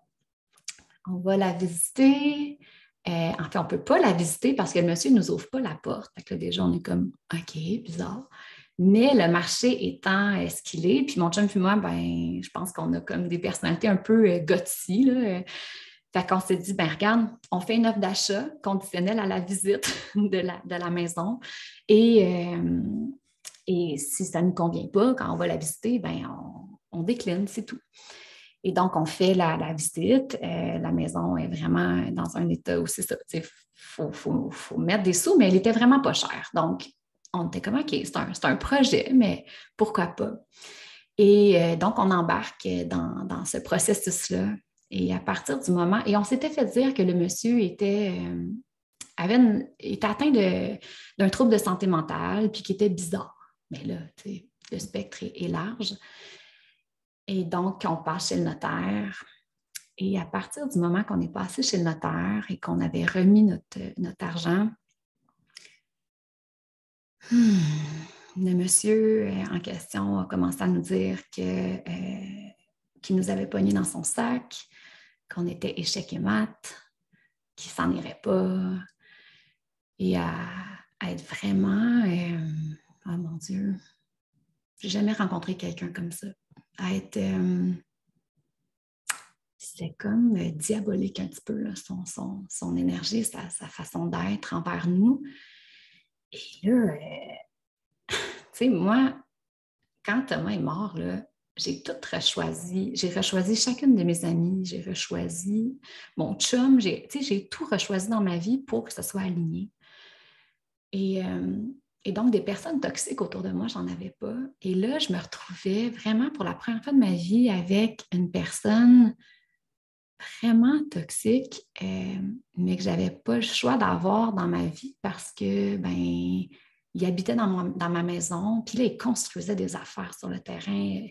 on va la visiter. En fait, on ne peut pas la visiter parce que le monsieur ne nous ouvre pas la porte. Fait que là, déjà, on est comme, OK, bizarre. Mais le marché étant ce qu'il est, puis mon chum et moi, ben, je pense qu'on a comme des personnalités un peu gothiques, là. Fait qu'on s'est dit, ben regarde, on fait une offre d'achat conditionnelle à la visite de la maison. Et si ça ne nous convient pas, quand on va la visiter, ben on décline, c'est tout. Et donc, on fait la visite. La maison est vraiment dans un état où c'est ça. Il faut mettre des sous, mais elle était vraiment pas chère. Donc, on était comme, OK, c'est un projet, mais pourquoi pas? Et donc, on embarque dans ce processus-là. Et à partir du moment, et on s'était fait dire que le monsieur était atteint d'un trouble de santé mentale, puis qui était bizarre. Mais là, le spectre est large. Et donc, on passe chez le notaire. Et à partir du moment qu'on est passé chez le notaire et qu'on avait remis notre argent, le monsieur en question a commencé à nous dire qu'il nous avait pogné dans son sac, qu'on était échec et mat, qu'il s'en irait pas, et à être vraiment, oh mon Dieu, j'ai jamais rencontré quelqu'un comme ça, à être, c'était comme diabolique un petit peu, là, son énergie, sa façon d'être envers nous. Et là, sais, moi, quand Thomas est mort, là, j'ai rechoisi chacune de mes amies, j'ai rechoisi mon chum, j'ai tout rechoisi dans ma vie pour que ce soit aligné. Et, euh, et donc, des personnes toxiques autour de moi, j'en avais pas. Et là, je me retrouvais vraiment pour la première fois de ma vie avec une personne vraiment toxique, mais que j'avais pas le choix d'avoir dans ma vie parce que, ben, il habitait dans ma maison, puis là, il construisait des affaires sur le terrain.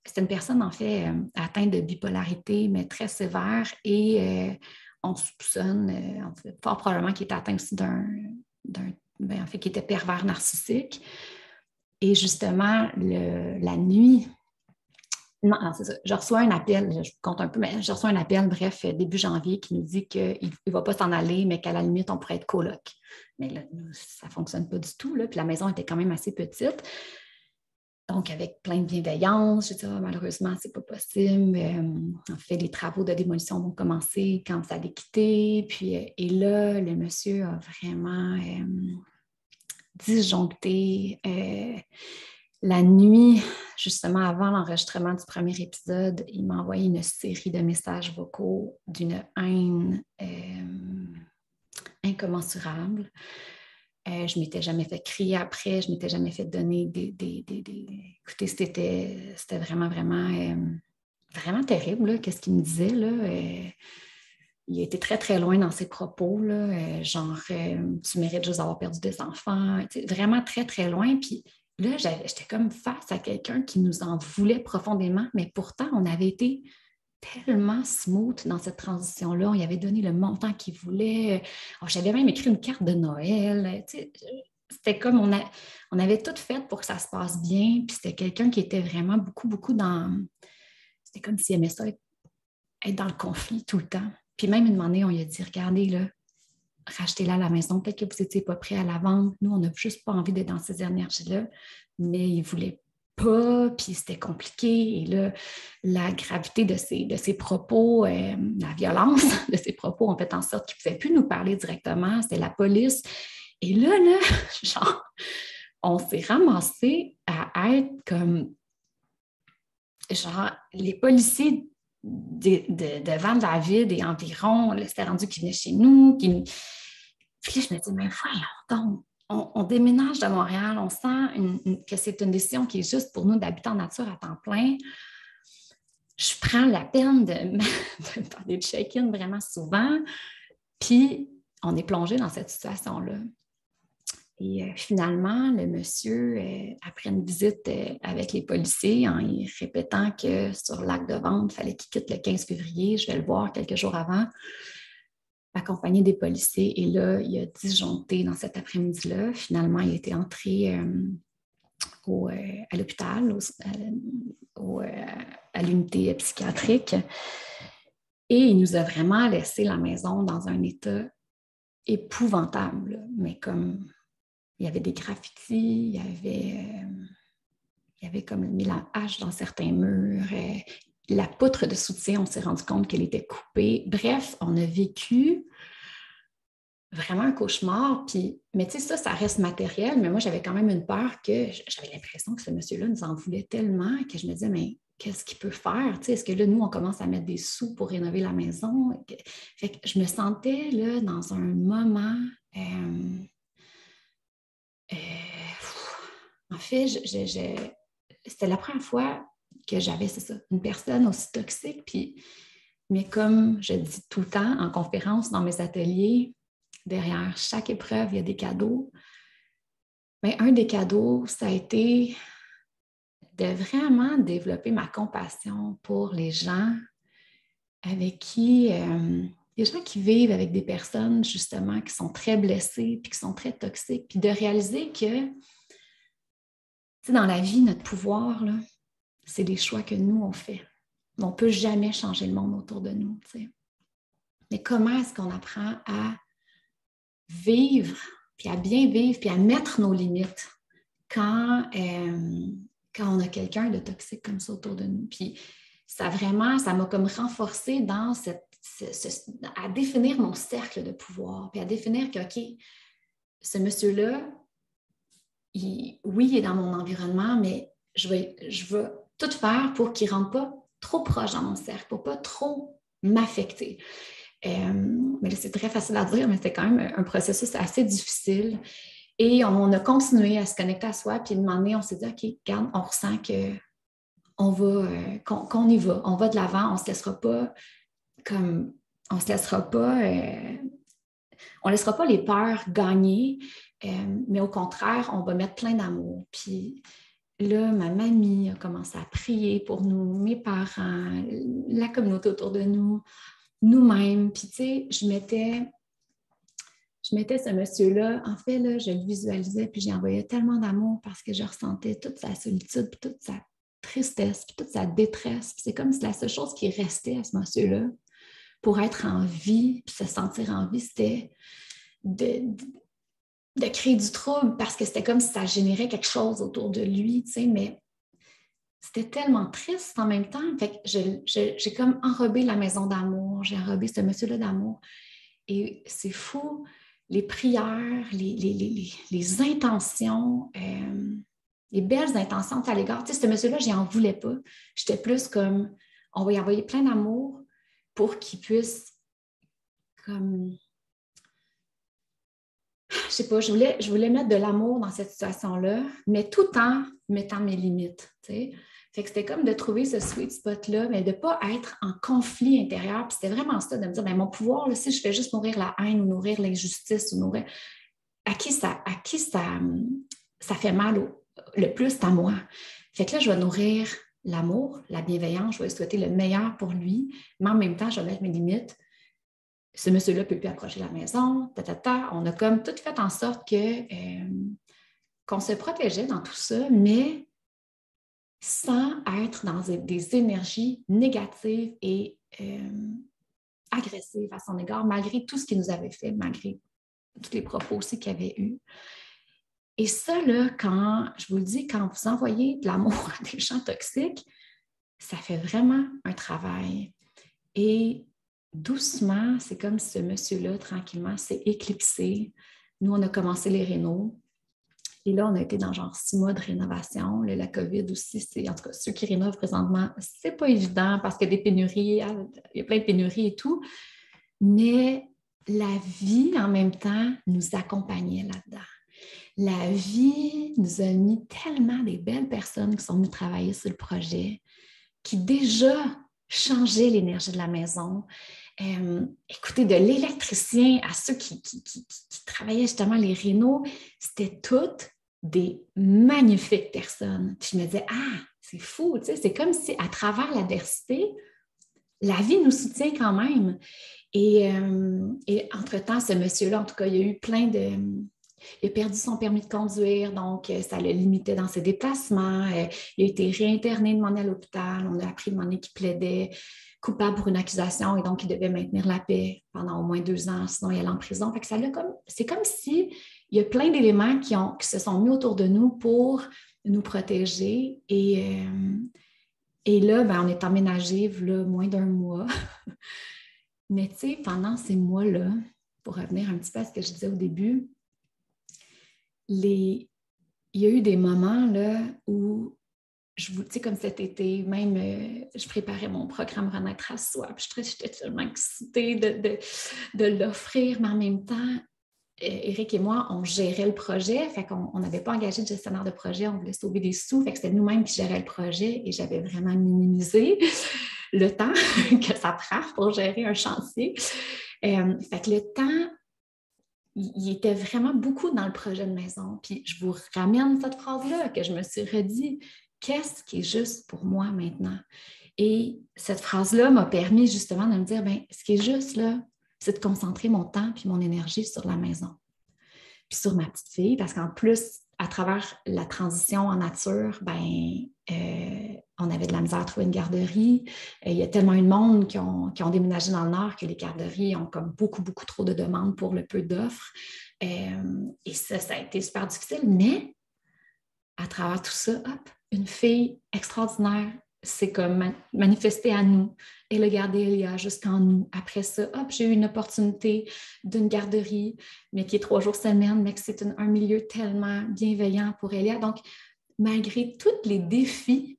C'était une personne, en fait, atteinte de bipolarité, mais très sévère, et on soupçonne, en fait, fort probablement qu'il était atteint aussi ben, en fait, qui était pervers narcissique. Et justement, la nuit, non, non, c'est ça. Je reçois un appel, je compte un peu, mais je reçois un appel, bref, début janvier, qui nous dit qu'il ne va pas s'en aller, mais qu'à la limite, on pourrait être coloc. Mais là, ça ne fonctionne pas du tout, là. Puis la maison était quand même assez petite. Donc, avec plein de bienveillance, je dis, ah, malheureusement, c'est pas possible. En fait, les travaux de démolition vont commencer quand vous allez quitter. Puis, et là, le monsieur a vraiment disjoncté. La nuit, justement avant l'enregistrement du premier épisode, il m'a envoyé une série de messages vocaux d'une haine incommensurable. Je ne m'étais jamais fait crier après, je ne m'étais jamais fait donner Écoutez, c'était vraiment, vraiment, vraiment terrible, qu'est-ce qu'il me disait, là. Il a été très, très loin dans ses propos, là, genre, tu mérites juste d'avoir perdu des enfants, vraiment très, très loin. Puis là, j'étais comme face à quelqu'un qui nous en voulait profondément, mais pourtant, on avait été tellement smooth dans cette transition-là. On y avait donné le montant qu'il voulait. Oh, j'avais même écrit une carte de Noël. C'était comme on avait tout fait pour que ça se passe bien. Puis c'était quelqu'un qui était vraiment beaucoup, beaucoup dans... C'était comme s'il aimait ça, être dans le conflit tout le temps. Puis même une année, on lui a dit, regardez, là, rachetez-la à la maison. Peut-être que vous n'étiez pas prêt à la vendre. Nous, on n'a juste pas envie d'être dans ces énergies-là. Mais il ne voulait pas, puis c'était compliqué. Et là, la gravité de ses propos, la violence de ses propos ont fait en sorte qu'il ne pouvait plus nous parler directement. C'était la police. Et là, genre, on s'est ramassé à être comme, genre, les policiers de Val-David et environ, c'était rendu qu'ils venaient chez nous. Puis là, je me dis, mais voyons donc, on déménage de Montréal, on sent que c'est une décision qui est juste pour nous d'habiter en nature à temps plein. Je prends la peine de faire des check-in vraiment souvent, puis on est plongé dans cette situation-là. Et finalement, le monsieur, après une visite avec les policiers, en y répétant que sur l'acte de vente, il fallait qu'il quitte le 15 février, je vais le voir quelques jours avant, accompagné des policiers. Et là, il a disjoncté dans cet après-midi-là. Finalement, il a été entré à l'hôpital, à l'unité psychiatrique. Et il nous a vraiment laissé la maison dans un état épouvantable. Mais comme il y avait des graffitis, il y avait comme mis la hache dans certains murs. La poutre de soutien, on s'est rendu compte qu'elle était coupée. Bref, on a vécu vraiment un cauchemar. Puis, mais tu sais, ça reste matériel, mais moi, j'avais quand même une peur que j'avais l'impression que ce monsieur-là nous en voulait tellement que je me disais, mais qu'est-ce qu'il peut faire? Tu sais, est-ce que là, nous, on commence à mettre des sous pour rénover la maison? Fait que je me sentais là, dans un moment... en fait, c'était la première fois que j'avais, c'est ça, une personne aussi toxique. Puis, mais comme je dis tout le temps en conférence, dans mes ateliers, derrière chaque épreuve, il y a des cadeaux. Mais un des cadeaux, ça a été de vraiment développer ma compassion pour les gens avec qui, les gens qui vivent avec des personnes justement qui sont très blessées puis qui sont très toxiques, puis de réaliser que dans la vie, notre pouvoir, là, c'est les choix que nous, on fait. On ne peut jamais changer le monde autour de nous. T'sais. Mais comment est-ce qu'on apprend à vivre, puis à bien vivre, puis à mettre nos limites quand on a quelqu'un de toxique comme ça autour de nous? Puis ça m'a comme renforcée dans à définir mon cercle de pouvoir, puis à définir que, OK, ce monsieur-là, oui, il est dans mon environnement, mais je vais tout faire pour qu'il ne rentre pas trop proche dans mon cercle, pour ne pas trop m'affecter. Mais là, c'est très facile à dire, mais c'était quand même un processus assez difficile. Et on a continué à se connecter à soi, puis à un moment donné, on s'est dit, OK, regarde, on ressent qu'on y va, on va de l'avant, on ne se laissera pas comme, on se laissera pas, on laissera pas les peurs gagner, mais au contraire, on va mettre plein d'amour. Puis là, ma mamie a commencé à prier pour nous, mes parents, la communauté autour de nous, nous-mêmes. Puis tu sais, je mettais ce monsieur-là, en fait, là, je le visualisais, puis j'y envoyais tellement d'amour parce que je ressentais toute sa solitude, puis toute sa tristesse, puis toute sa détresse. Puis c'est comme si la seule chose qui restait à ce monsieur-là pour être en vie, puis se sentir en vie, c'était de créer du trouble parce que c'était comme si ça générait quelque chose autour de lui, tu sais, mais c'était tellement triste en même temps. Fait que j'ai comme enrobé la maison d'amour, j'ai enrobé ce monsieur-là d'amour. Et c'est fou, les prières, les intentions, les belles intentions à l'égard. Tu sais, ce monsieur-là, je n'en voulais pas. J'étais plus comme, on va y envoyer plein d'amour pour qu'il puisse, comme, je sais pas, je voulais mettre de l'amour dans cette situation-là, mais tout en mettant mes limites, tu sais. Fait que c'était comme de trouver ce sweet spot-là, mais de ne pas être en conflit intérieur. Puis c'était vraiment ça, de me dire, bien, mon pouvoir, là, si je fais juste nourrir la haine ou nourrir l'injustice ou nourrir... À qui ça fait mal le plus, c'est à moi. Fait que là, je vais nourrir l'amour, la bienveillance, je vais souhaiter le meilleur pour lui, mais en même temps, je vais mettre mes limites. Ce monsieur-là ne peut plus approcher la maison, On a comme tout fait en sorte qu'on se protégeait dans tout ça, mais sans être dans des énergies négatives et agressives à son égard, malgré tout ce qu'il nous avait fait, malgré tous les propos aussi qu'il avait eus. Et ça, là, je vous le dis, quand vous envoyez de l'amour à des gens toxiques, ça fait vraiment un travail. Et doucement, c'est comme si ce monsieur-là, tranquillement, s'est éclipsé. Nous, on a commencé les rénaux. Et là, on a été dans genre 6 mois de rénovation. La COVID aussi, en tout cas, ceux qui rénovent présentement, c'est pas évident parce qu'il y a des pénuries, il y a plein de pénuries et tout. Mais la vie, en même temps, nous accompagnait là-dedans. La vie nous a mis tellement des belles personnes qui sont venues travailler sur le projet, qui déjà changeaient l'énergie de la maison. Écoutez, de l'électricien à ceux qui travaillaient justement les rénaux, c'était toutes des magnifiques personnes. Puis je me disais, c'est fou, tu sais, c'est comme si à travers l'adversité, la vie nous soutient quand même. Et entre-temps, ce monsieur-là, en tout cas, il a eu il a perdu son permis de conduire, donc ça le limitait dans ses déplacements. Il a été réinterné, demandé à l'hôpital. On a appris de demander qu'il plaidait coupable pour une accusation et donc il devait maintenir la paix pendant au moins 2 ans, sinon il allait en prison. Fait que c'est comme si il y a plein d'éléments qui se sont mis autour de nous pour nous protéger. Et là, on est emménagé là, moins d'1 mois. Mais tu sais, pendant ces mois-là, pour revenir un petit peu à ce que je disais au début, il y a eu des moments là, où, tu sais, comme cet été, même je préparais mon programme Renaître à soi, puis j'étais tellement excitée de l'offrir, mais en même temps, Éric et moi, on gérait le projet, fait qu'on n'avait pas engagé de gestionnaire de projet, on voulait sauver des sous, fait que c'était nous-mêmes qui géraient le projet et j'avais vraiment minimisé le temps que ça prend pour gérer un chantier. Fait que le temps, il était vraiment beaucoup dans le projet de maison. Puis je vous ramène cette phrase-là que je me suis redit, qu'est-ce qui est juste pour moi maintenant? Et cette phrase-là m'a permis justement de me dire, ce qui est juste là, c'est de concentrer mon temps puis mon énergie sur la maison. Puis sur ma petite fille, parce qu'en plus, à travers la transition en nature, on avait de la misère à trouver une garderie. Il y a tellement eu de monde qui ont déménagé dans le Nord que les garderies ont comme beaucoup, beaucoup trop de demandes pour le peu d'offres. Et ça a été super difficile. Mais à travers tout ça, une fille extraordinaire, c'est comme manifesté à nous. Elle a gardé Elia jusqu'en nous. Après ça, hop, j'ai eu une opportunité d'une garderie, mais qui est 3 jours semaine, mais que c'est un milieu tellement bienveillant pour Elia. Donc, malgré tous les défis,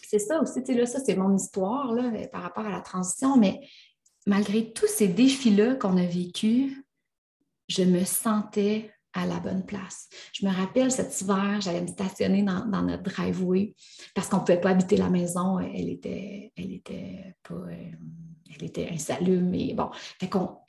c'est ça aussi, tu sais, là, ça, c'est mon histoire là, par rapport à la transition, mais malgré tous ces défis-là qu'on a vécus, je me sentais à la bonne place. Je me rappelle cet hiver, j'allais me stationner dans notre driveway parce qu'on ne pouvait pas habiter la maison. Elle était pas, elle était insalubre, mais bon.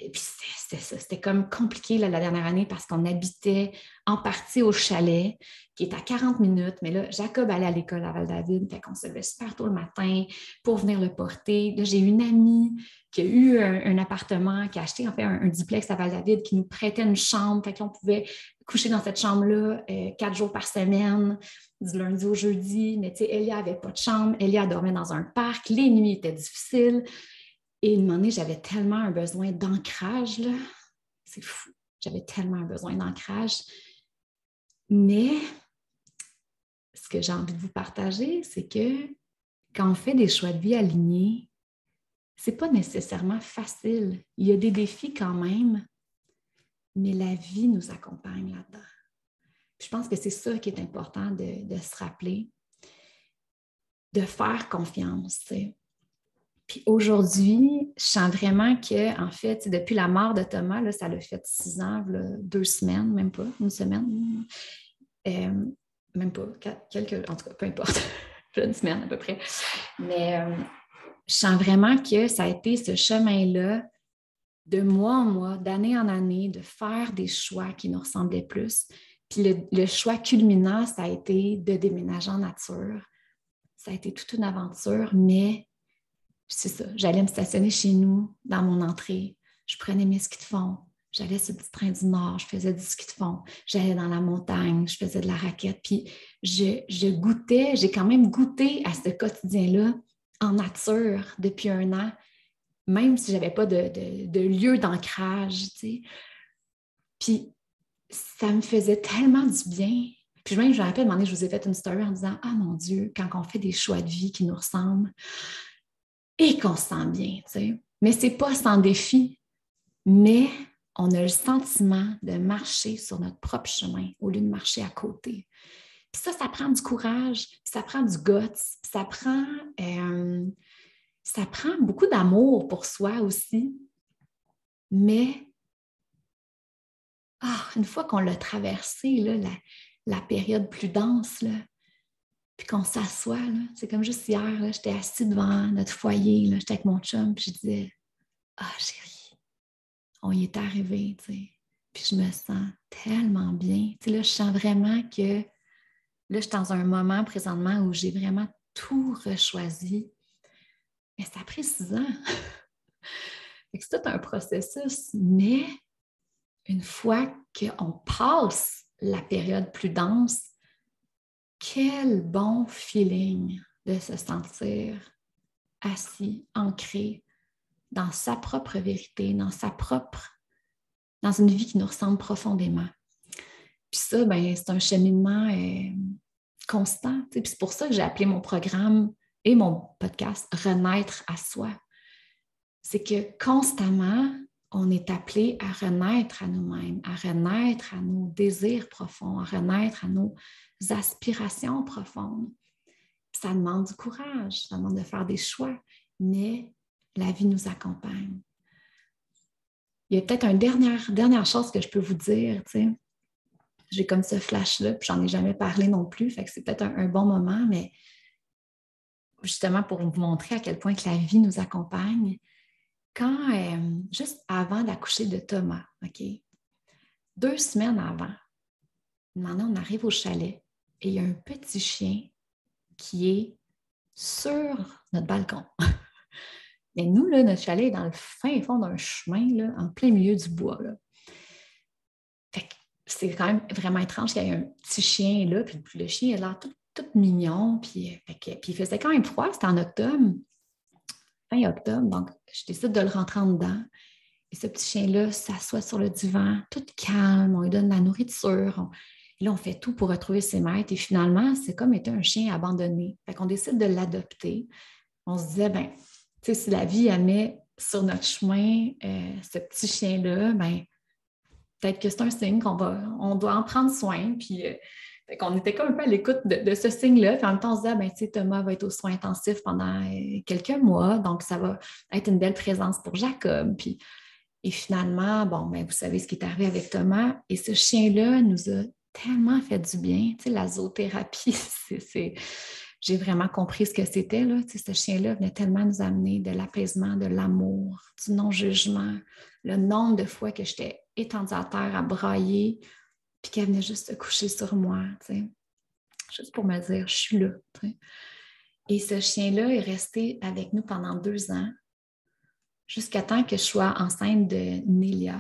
Et puis c'était ça, c'était comme compliqué là, la dernière année parce qu'on habitait en partie au chalet qui est à 40 minutes, mais là, Jacob allait à l'école à Val-David, fait qu'on se levait super tôt le matin pour venir le porter. Là, j'ai une amie qui a eu un appartement, qui a acheté en fait un duplex à Val-David, qui nous prêtait une chambre, fait qu'on pouvait coucher dans cette chambre-là 4 jours par semaine, du lundi au jeudi, mais tu sais, Elia n'avait pas de chambre, Elia dormait dans un parc, les nuits étaient difficiles, et une moment donné, j'avais tellement un besoin d'ancrage, là, c'est fou, j'avais tellement un besoin d'ancrage, mais ce que j'ai envie de vous partager, c'est que quand on fait des choix de vie alignés, c'est pas nécessairement facile. Il y a des défis quand même, mais la vie nous accompagne là-dedans. Puis je pense que c'est ça qui est important de se rappeler, de faire confiance. T'sais. Puis aujourd'hui, je sens vraiment que, en fait, depuis la mort de Thomas, là, ça l'a fait 6 ans, là, 2 semaines, même pas, une semaine, même pas, quelques, en tout cas, peu importe, une semaine à peu près. Mais je sens vraiment que ça a été ce chemin-là de mois en mois, d'année en année, de faire des choix qui nous ressemblaient plus. Puis le choix culminant, ça a été de déménager en nature. Ça a été toute une aventure, mais c'est ça. J'allais me stationner chez nous, dans mon entrée. Je prenais mes skis de fond. J'allais sur le petit train du Nord, je faisais du ski de fond. J'allais dans la montagne, je faisais de la raquette. Puis je goûtais, j'ai quand même goûté à ce quotidien-là en nature depuis 1 an, même si je n'avais pas de lieu d'ancrage, tu sais. Puis ça me faisait tellement du bien. Puis même, je me rappelle, à un moment donné, je vous ai fait une story en disant « Ah mon Dieu, quand on fait des choix de vie qui nous ressemblent et qu'on se sent bien, tu sais. » Mais ce n'est pas sans défi, mais on a le sentiment de marcher sur notre propre chemin au lieu de marcher à côté. Puis ça prend du courage, puis ça prend du guts, puis ça prend beaucoup d'amour pour soi aussi. Mais une fois qu'on l'a traversé, là, la période plus dense, là, puis qu'on s'assoit, là, c'est comme juste hier, là, j'étais assise devant notre foyer, là, j'étais avec mon chum, puis je disais « Ah, chérie, on y est arrivé, tu sais. » Puis je me sens tellement bien. Tu sais, là, je sens vraiment que là, je suis dans un moment présentement où j'ai vraiment tout rechoisi. Mais ça a pris 6 ans. C'est tout un processus, mais une fois qu'on passe la période plus dense, quel bon feeling de se sentir assis, ancré dans sa propre vérité, dans une vie qui nous ressemble profondément. Puis ça, ben, c'est un cheminement constant. Puis c'est pour ça que j'ai appelé mon programme et mon podcast « Renaître à soi ». C'est que constamment, on est appelé à renaître à nous-mêmes, à renaître à nos désirs profonds, à renaître à nos aspirations profondes. Ça demande du courage, ça demande de faire des choix, mais la vie nous accompagne. Il y a peut-être une dernière chose que je peux vous dire, tu sais. J'ai comme ce flash-là, puis j'en ai jamais parlé non plus, fait que c'est peut-être un bon moment, mais justement pour vous montrer à quel point que la vie nous accompagne. Quand, juste avant d'accoucher de Thomas, OK, 2 semaines avant, maintenant on arrive au chalet et il y a un petit chien qui est sur notre balcon. Mais nous, là, notre chalet est dans le fin fond d'un chemin, là, en plein milieu du bois. Là. Fait que c'est quand même vraiment étrange qu'il y ait un petit chien là, puis le chien il a l'air tout mignon, puis il faisait quand même froid, c'était en octobre, fin octobre, donc je décide de le rentrer en dedans. Et ce petit chien-là s'assoit sur le divan, tout calme, on lui donne de la nourriture. Et là, on fait tout pour retrouver ses maîtres. Et finalement, c'est comme étant un chien abandonné. Fait qu'on décide de l'adopter. On se disait, ben, tu sais, si la vie, elle met sur notre chemin ce petit chien-là, ben, peut-être que c'est un signe on doit en prendre soin. Puis, fait qu'on était comme un peu à l'écoute de ce signe-là. Puis en même temps, on se disait, ben, tu sais, Thomas va être aux soins intensifs pendant quelques mois. Donc, ça va être une belle présence pour Jacob. Puis, et finalement, bon, ben, vous savez ce qui est arrivé avec Thomas. Et ce chien-là nous a tellement fait du bien. Tu sais, la zoothérapie, j'ai vraiment compris ce que c'était, là. Tu sais, ce chien-là venait tellement nous amener de l'apaisement, de l'amour, du non-jugement. Le nombre de fois que j'étais étendue à terre à brailler, puis qu'elle venait juste se coucher sur moi, tu sais, juste pour me dire, je suis là. Tu sais. Et ce chien-là est resté avec nous pendant 2 ans, jusqu'à temps que je sois enceinte de Nélia.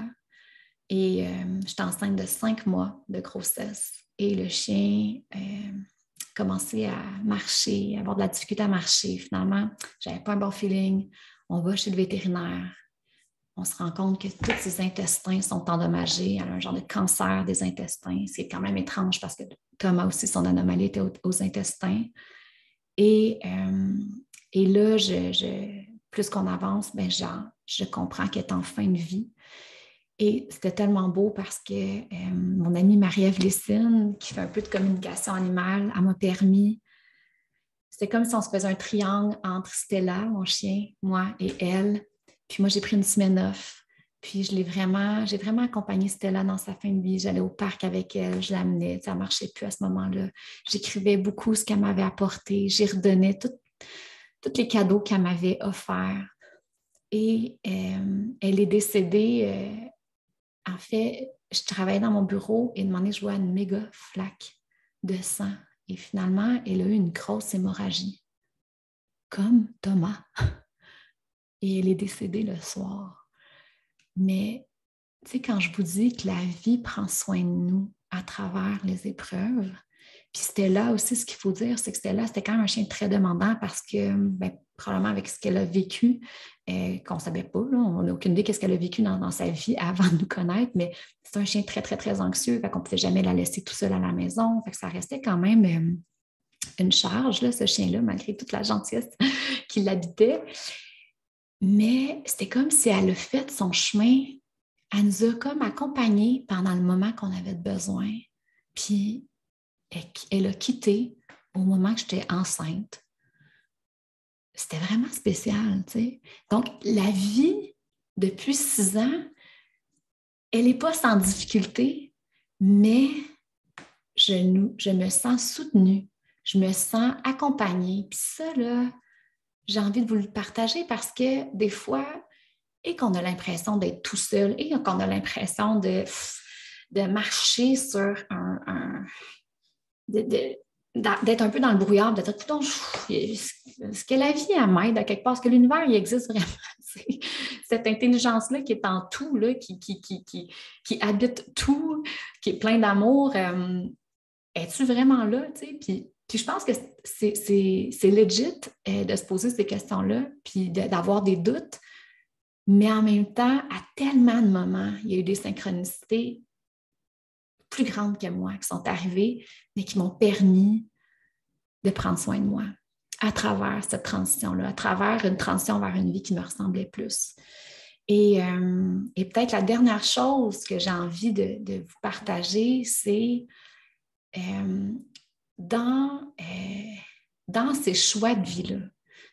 Et j'étais enceinte de 5 mois de grossesse. Et le chien commençait à marcher, à avoir de la difficulté à marcher. Finalement, je n'avais pas un bon feeling. On va chez le vétérinaire. On se rend compte que tous ses intestins sont endommagés. Elle a un genre de cancer des intestins. C'est quand même étrange parce que Thomas aussi, son anomalie était aux intestins. Et là, plus qu'on avance, ben, je comprends qu'elle est en fin de vie. Et c'était tellement beau parce que mon amie Marie-Ève Lessine, qui fait un peu de communication animale, elle m'a permis. C'était comme si on se faisait un triangle entre Stella, mon chien, moi et elle. Puis moi, j'ai pris une semaine off. Puis j'ai vraiment accompagné Stella dans sa fin de vie. J'allais au parc avec elle, je l'amenais. Ça ne marchait plus à ce moment-là. J'écrivais beaucoup ce qu'elle m'avait apporté. J'y redonnais tous les cadeaux qu'elle m'avait offerts. Et elle est décédée. En fait, je travaillais dans mon bureau et demandé, je vois une méga flaque de sang. Et finalement, elle a eu une grosse hémorragie, comme Thomas. Et elle est décédée le soir. Mais, tu sais, quand je vous dis que la vie prend soin de nous à travers les épreuves, puis c'était là aussi, ce qu'il faut dire, c'est que c'était quand même un chien très demandant parce que, ben, probablement avec ce qu'elle a vécu, qu'on ne savait pas, là, on n'a aucune idée de ce qu'elle a vécu dans sa vie avant de nous connaître, mais c'est un chien très, très, très anxieux, fait qu'on ne pouvait jamais la laisser tout seul à la maison, fait que ça restait quand même une charge, là, ce chien-là, malgré toute la gentillesse qui l'habitait. Mais c'était comme si elle a fait son chemin, elle nous a comme accompagnés pendant le moment qu'on avait besoin, puis elle a quitté au moment que j'étais enceinte. C'était vraiment spécial, tu sais. Donc, la vie, depuis 6 ans, elle n'est pas sans difficulté, mais je me sens soutenue, je me sens accompagnée. Puis ça, là, j'ai envie de vous le partager parce que des fois, et qu'on a l'impression d'être tout seul, et qu'on a l'impression de marcher sur d'être un peu dans le brouillard, de dire, est-ce que la vie, elle m'aide à quelque part? Est-ce que l'univers, il existe vraiment? Cette intelligence-là qui est en tout, là, qui habite tout, qui est plein d'amour, es-tu vraiment là? Puis je pense que c'est legit de se poser ces questions-là, puis d'avoir des doutes, mais en même temps, à tellement de moments, il y a eu des synchronicités plus grandes que moi qui sont arrivées, mais qui m'ont permis de prendre soin de moi à travers cette transition-là, à travers une transition vers une vie qui me ressemblait plus. Et peut-être la dernière chose que j'ai envie de vous partager, c'est dans ces choix de vie-là,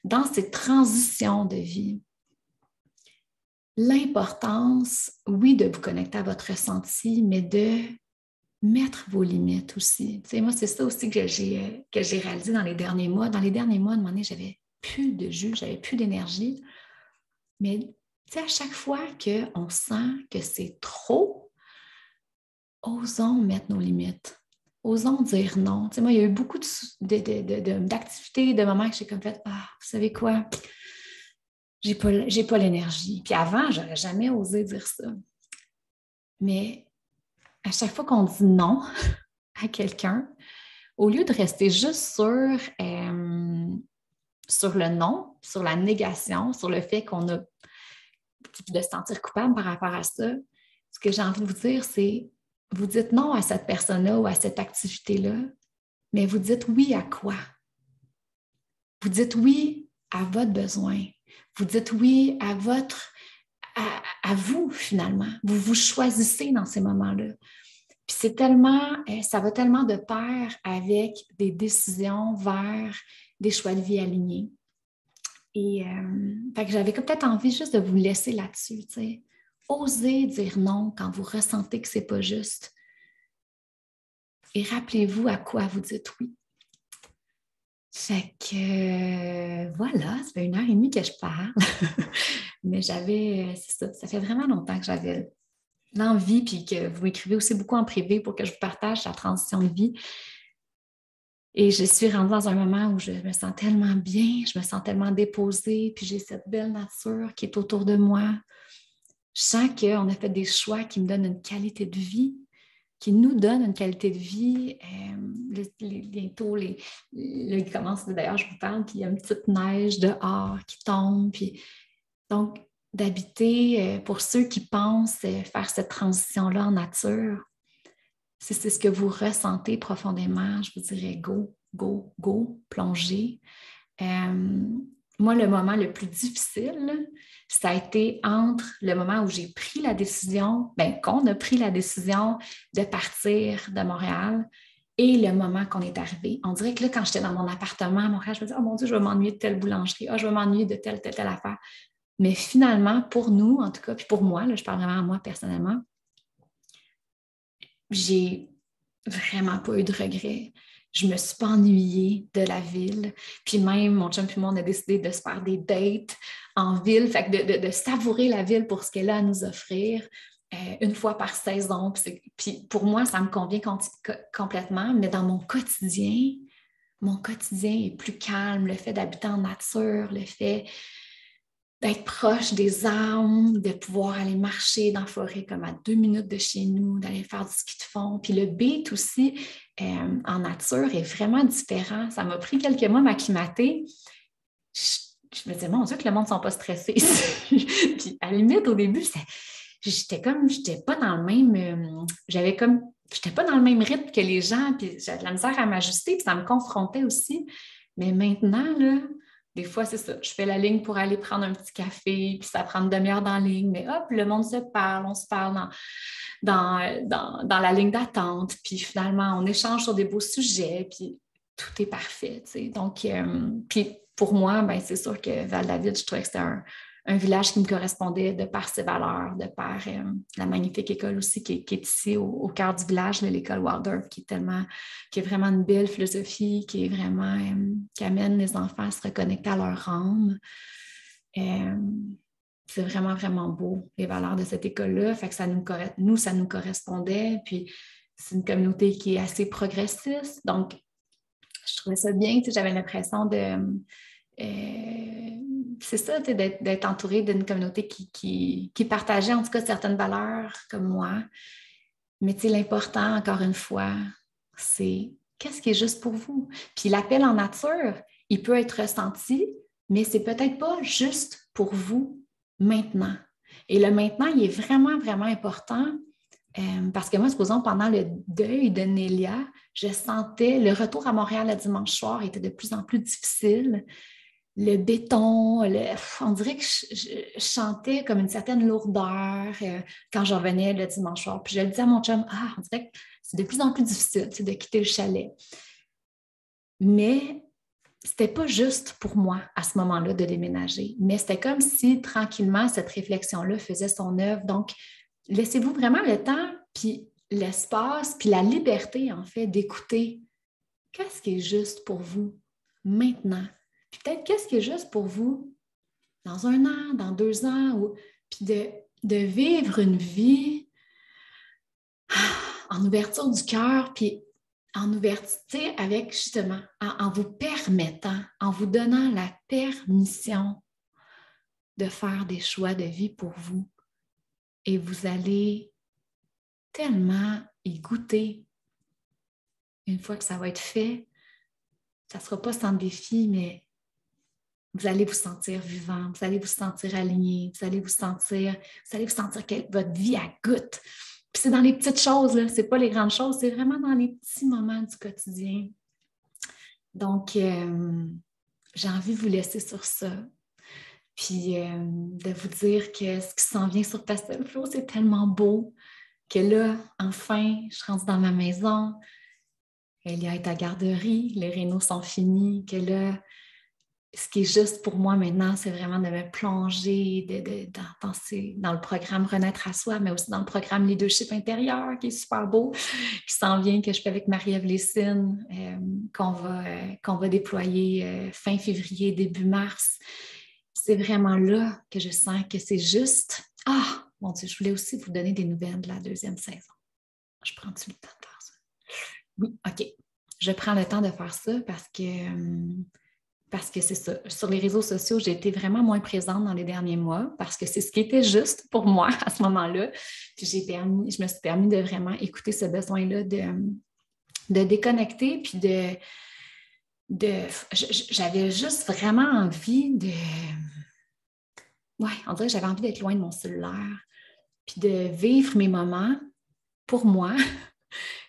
dans ces transitions de vie, l'importance, oui, de vous connecter à votre ressenti, mais de mettre vos limites aussi. Tu sais, moi, c'est ça aussi que j'ai réalisé dans les derniers mois. Dans les derniers mois, à un moment donné, j'avais plus de jus, j'avais plus d'énergie. Mais tu sais, à chaque fois qu'on sent que c'est trop, osons mettre nos limites. Osons dire non. Tu sais, moi, il y a eu beaucoup d'activités, de moments que j'ai comme fait, ah, vous savez quoi? J'ai pas l'énergie. Puis avant, j'aurais jamais osé dire ça. Mais à chaque fois qu'on dit non à quelqu'un, au lieu de rester juste sur le non, sur la négation, sur le fait qu'on a de se sentir coupable par rapport à ça, ce que j'ai envie de vous dire, c'est vous dites non à cette personne-là ou à cette activité-là, mais vous dites oui à quoi? Vous dites oui à votre besoin. Vous dites oui à vous, finalement. Vous vous choisissez dans ces moments-là. Puis c'est tellement, ça va tellement de pair avec des décisions vers des choix de vie alignés. Et fait que j'avais peut-être envie juste de vous laisser là-dessus, tu sais. Osez dire non quand vous ressentez que c'est pas juste. Et rappelez-vous à quoi vous dites oui. Fait que voilà, ça fait 1 heure et demie que je parle. Mais c'est ça fait vraiment longtemps que j'avais l'envie, puis que vous m'écrivez aussi beaucoup en privé pour que je vous partage la transition de vie. Et je suis rendue dans un moment où je me sens tellement bien, je me sens tellement déposée, puis j'ai cette belle nature qui est autour de moi. Je sens qu'on a fait des choix qui me donnent une qualité de vie, qui nous donnent une qualité de vie. Bientôt, il commence, d'ailleurs, je vous parle, puis il y a une petite neige dehors qui tombe. Puis, donc, d'habiter, pour ceux qui pensent faire cette transition-là en nature, si c'est ce que vous ressentez profondément, je vous dirais go, go, go, plongez. Moi, le moment le plus difficile, ça a été entre le moment où j'ai pris la décision, qu'on a pris la décision de partir de Montréal et le moment qu'on est arrivé. On dirait que là, quand j'étais dans mon appartement à Montréal, je me disais, oh mon Dieu, je vais m'ennuyer de telle boulangerie, oh, je vais m'ennuyer de telle affaire. Mais finalement, pour nous, en tout cas, puis pour moi, là, je parle vraiment à moi personnellement, j'ai vraiment pas eu de regrets. Je me suis pas ennuyée de la ville. Puis même, mon chum et moi, on a décidé de se faire des dates en ville, fait que de savourer la ville pour ce qu'elle a à nous offrir une fois par saison. Puis pour moi, ça me convient complètement, mais dans mon quotidien est plus calme. Le fait d'habiter en nature, le fait d'être proche des arbres, de pouvoir aller marcher dans la forêt comme à 2 minutes de chez nous, d'aller faire du ski de fond. Puis le beat aussi en nature est vraiment différent. Ça m'a pris quelques mois à m'acclimater. Je me disais, mon Dieu, que le monde ne sont pas stressés. Puis à la limite, au début, j'étais pas dans le même... j'étais pas dans le même rythme que les gens, puis j'avais de la misère à m'ajuster, puis ça me confrontait aussi. Mais maintenant, là, des fois, c'est ça. Je fais la ligne pour aller prendre un petit café, puis ça prend une demi-heure dans la ligne, mais hop, le monde se parle, on se parle dans la ligne d'attente, puis finalement, on échange sur des beaux sujets, puis tout est parfait, tu sais. Donc, puis pour moi, c'est sûr que Val-David, je trouvais que c'était un village qui me correspondait de par ses valeurs, de par la magnifique école aussi qui est ici au cœur du village, l'école Waldorf, qui est vraiment une belle philosophie, qui est vraiment, qui amène les enfants à se reconnecter à leur âme. C'est vraiment, vraiment beau, les valeurs de cette école-là. Fait que ça nous correspondait. Puis c'est une communauté qui est assez progressiste. Donc, je trouvais ça bien. J'avais l'impression c'est ça, d'être entourée d'une communauté qui partageait en tout cas certaines valeurs comme moi. Mais l'important, encore une fois, c'est qu'est-ce qui est juste pour vous. Puis l'appel en nature, il peut être ressenti, mais c'est peut-être pas juste pour vous maintenant. Et le maintenant, il est vraiment, vraiment important parce que moi, supposons, pendant le deuil de Nélia, je sentais le retour à Montréal le dimanche soir était de plus en plus difficile. Le béton, on dirait que je chantais comme une certaine lourdeur quand je revenais le dimanche soir. Puis je le disais à mon chum, on dirait que c'est de plus en plus difficile de quitter le chalet. Mais c'était pas juste pour moi à ce moment-là de déménager, mais c'était comme si tranquillement cette réflexion-là faisait son œuvre. Donc, laissez-vous vraiment le temps, puis l'espace, puis la liberté, en fait, d'écouter qu'est-ce qui est juste pour vous maintenant. Puis peut-être qu'est-ce qui est juste pour vous dans 1 an, dans 2 ans, puis de vivre une vie en ouverture du cœur, puis en ouverture avec justement, en vous permettant, en vous donnant la permission de faire des choix de vie pour vous. Et vous allez tellement y goûter. Une fois que ça va être fait, ça ne sera pas sans défi, mais vous allez vous sentir vivant, vous allez vous sentir aligné, vous allez vous sentir que votre vie a goûte. Puis c'est dans les petites choses, là, c'est pas les grandes choses, c'est vraiment dans les petits moments du quotidien. Donc, j'ai envie de vous laisser sur ça. Puis de vous dire que ce qui s'en vient sur Pastel Flow, c'est tellement beau que là, enfin, je rentre dans ma maison. Elia est à garderie, les rénaux sont finis, que là, ce qui est juste pour moi maintenant, c'est vraiment de me plonger dans le programme Renaître à soi, mais aussi dans le programme Leadership intérieur, qui est super beau, qui s'en vient, que je fais avec Marie-Ève Lessine, qu'on va déployer fin février, début mars. C'est vraiment là que je sens que c'est juste. Ah, mon Dieu, je voulais aussi vous donner des nouvelles de la deuxième saison. Je prends-tu le temps de faire ça? Oui, OK. Je prends le temps de faire ça parce que c'est ça. Sur les réseaux sociaux, j'ai été vraiment moins présente dans les derniers mois parce que c'est ce qui était juste pour moi à ce moment-là. Puis je me suis permis de vraiment écouter ce besoin-là de déconnecter puis j'avais juste vraiment envie de... Ouais, on dirait que j'avais envie d'être loin de mon cellulaire puis de vivre mes moments pour moi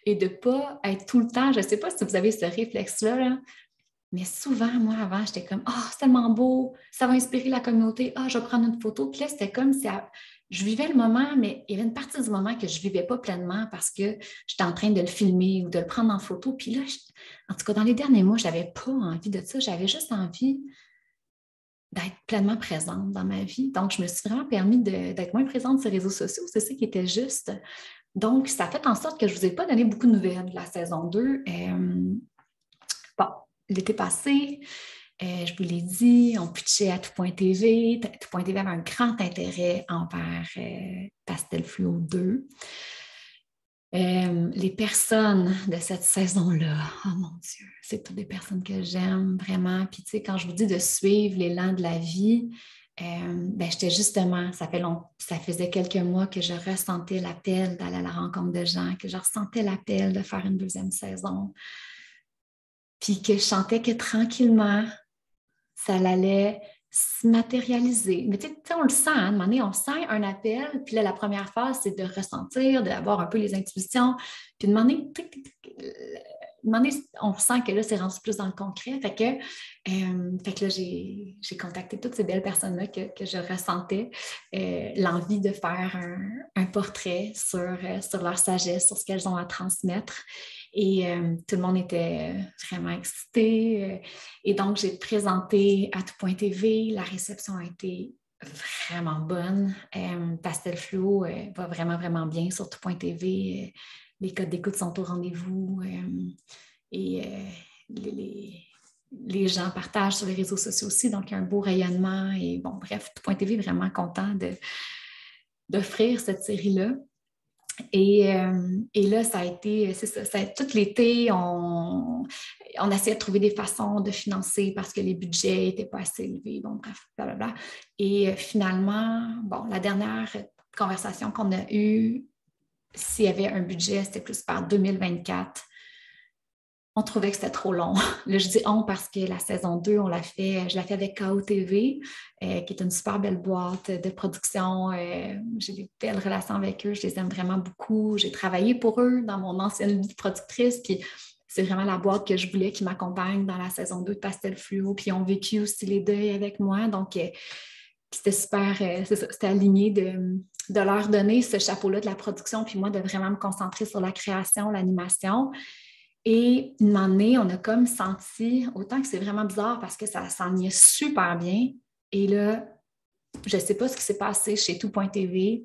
et de ne pas être tout le temps... Je ne sais pas si vous avez ce réflexe-là, là, mais souvent, moi, avant, j'étais comme « Ah, c'est tellement beau, ça va inspirer la communauté, ah, je vais prendre une photo. » Puis là, c'était comme si je vivais le moment, mais il y avait une partie du moment que je ne vivais pas pleinement parce que j'étais en train de le filmer ou de le prendre en photo. Puis là, en tout cas, dans les derniers mois, je n'avais pas envie de ça. J'avais juste envie d'être pleinement présente dans ma vie. Donc, je me suis vraiment permis d'être moins présente sur les réseaux sociaux. C'est ça qui était juste. Donc, ça a fait en sorte que je ne vous ai pas donné beaucoup de nouvelles de la saison 2. Bon, l'été passé, je vous l'ai dit, on pitchait à Tout.tv. Tout.tv avait un grand intérêt envers Pastel Fluo 2. Les personnes de cette saison-là, oh mon Dieu, c'est toutes des personnes que j'aime vraiment. Puis tu sais, quand je vous dis de suivre l'élan de la vie, j'étais justement, ça faisait quelques mois que je ressentais l'appel d'aller à la rencontre de gens, que je ressentais l'appel de faire une deuxième saison. Puis que je sentais que tranquillement, ça allait se matérialiser. Mais tu sais, on le sent, hein, à un moment donné, on sent un appel, puis là, la première phase, c'est de ressentir, d'avoir un peu les intuitions, puis de demander, on sent que là, c'est rendu plus dans le concret. Fait que là, j'ai contacté toutes ces belles personnes-là que je ressentais l'envie de faire un portrait sur leur sagesse, sur ce qu'elles ont à transmettre. Et tout le monde était vraiment excité. Et donc, j'ai présenté à Tout.tv. La réception a été vraiment bonne. Pastel Fluo va vraiment, vraiment bien sur Tout.tv. Les codes d'écoute sont au rendez-vous. Et les gens partagent sur les réseaux sociaux aussi. Donc, il y a un beau rayonnement. Et bon, bref, Tout.tv est vraiment content d'offrir cette série-là. Et là, ça a été, c'est ça, tout l'été, on essayait de trouver des façons de financer parce que les budgets n'étaient pas assez élevés, bon, bref, blablabla. Et finalement, bon, la dernière conversation qu'on a eue, s'il y avait un budget, c'était plus par 2024. On trouvait que c'était trop long. Là, je dis on parce que la saison 2, je l'ai fait avec KO.TV, qui est une super belle boîte de production. J'ai des belles relations avec eux, je les aime vraiment beaucoup. J'ai travaillé pour eux dans mon ancienne vie de productrice, puis c'est vraiment la boîte que je voulais qui m'accompagne dans la saison 2 de Pastel Fluo, puis ils ont vécu aussi les deuils avec moi. Donc, c'était super, c'était aligné de leur donner ce chapeau-là de la production, puis moi, de vraiment me concentrer sur la création, l'animation. Et une année, on a comme senti, autant que c'est vraiment bizarre parce que ça s'en est super bien. Et là, je ne sais pas ce qui s'est passé chez Tout.tv,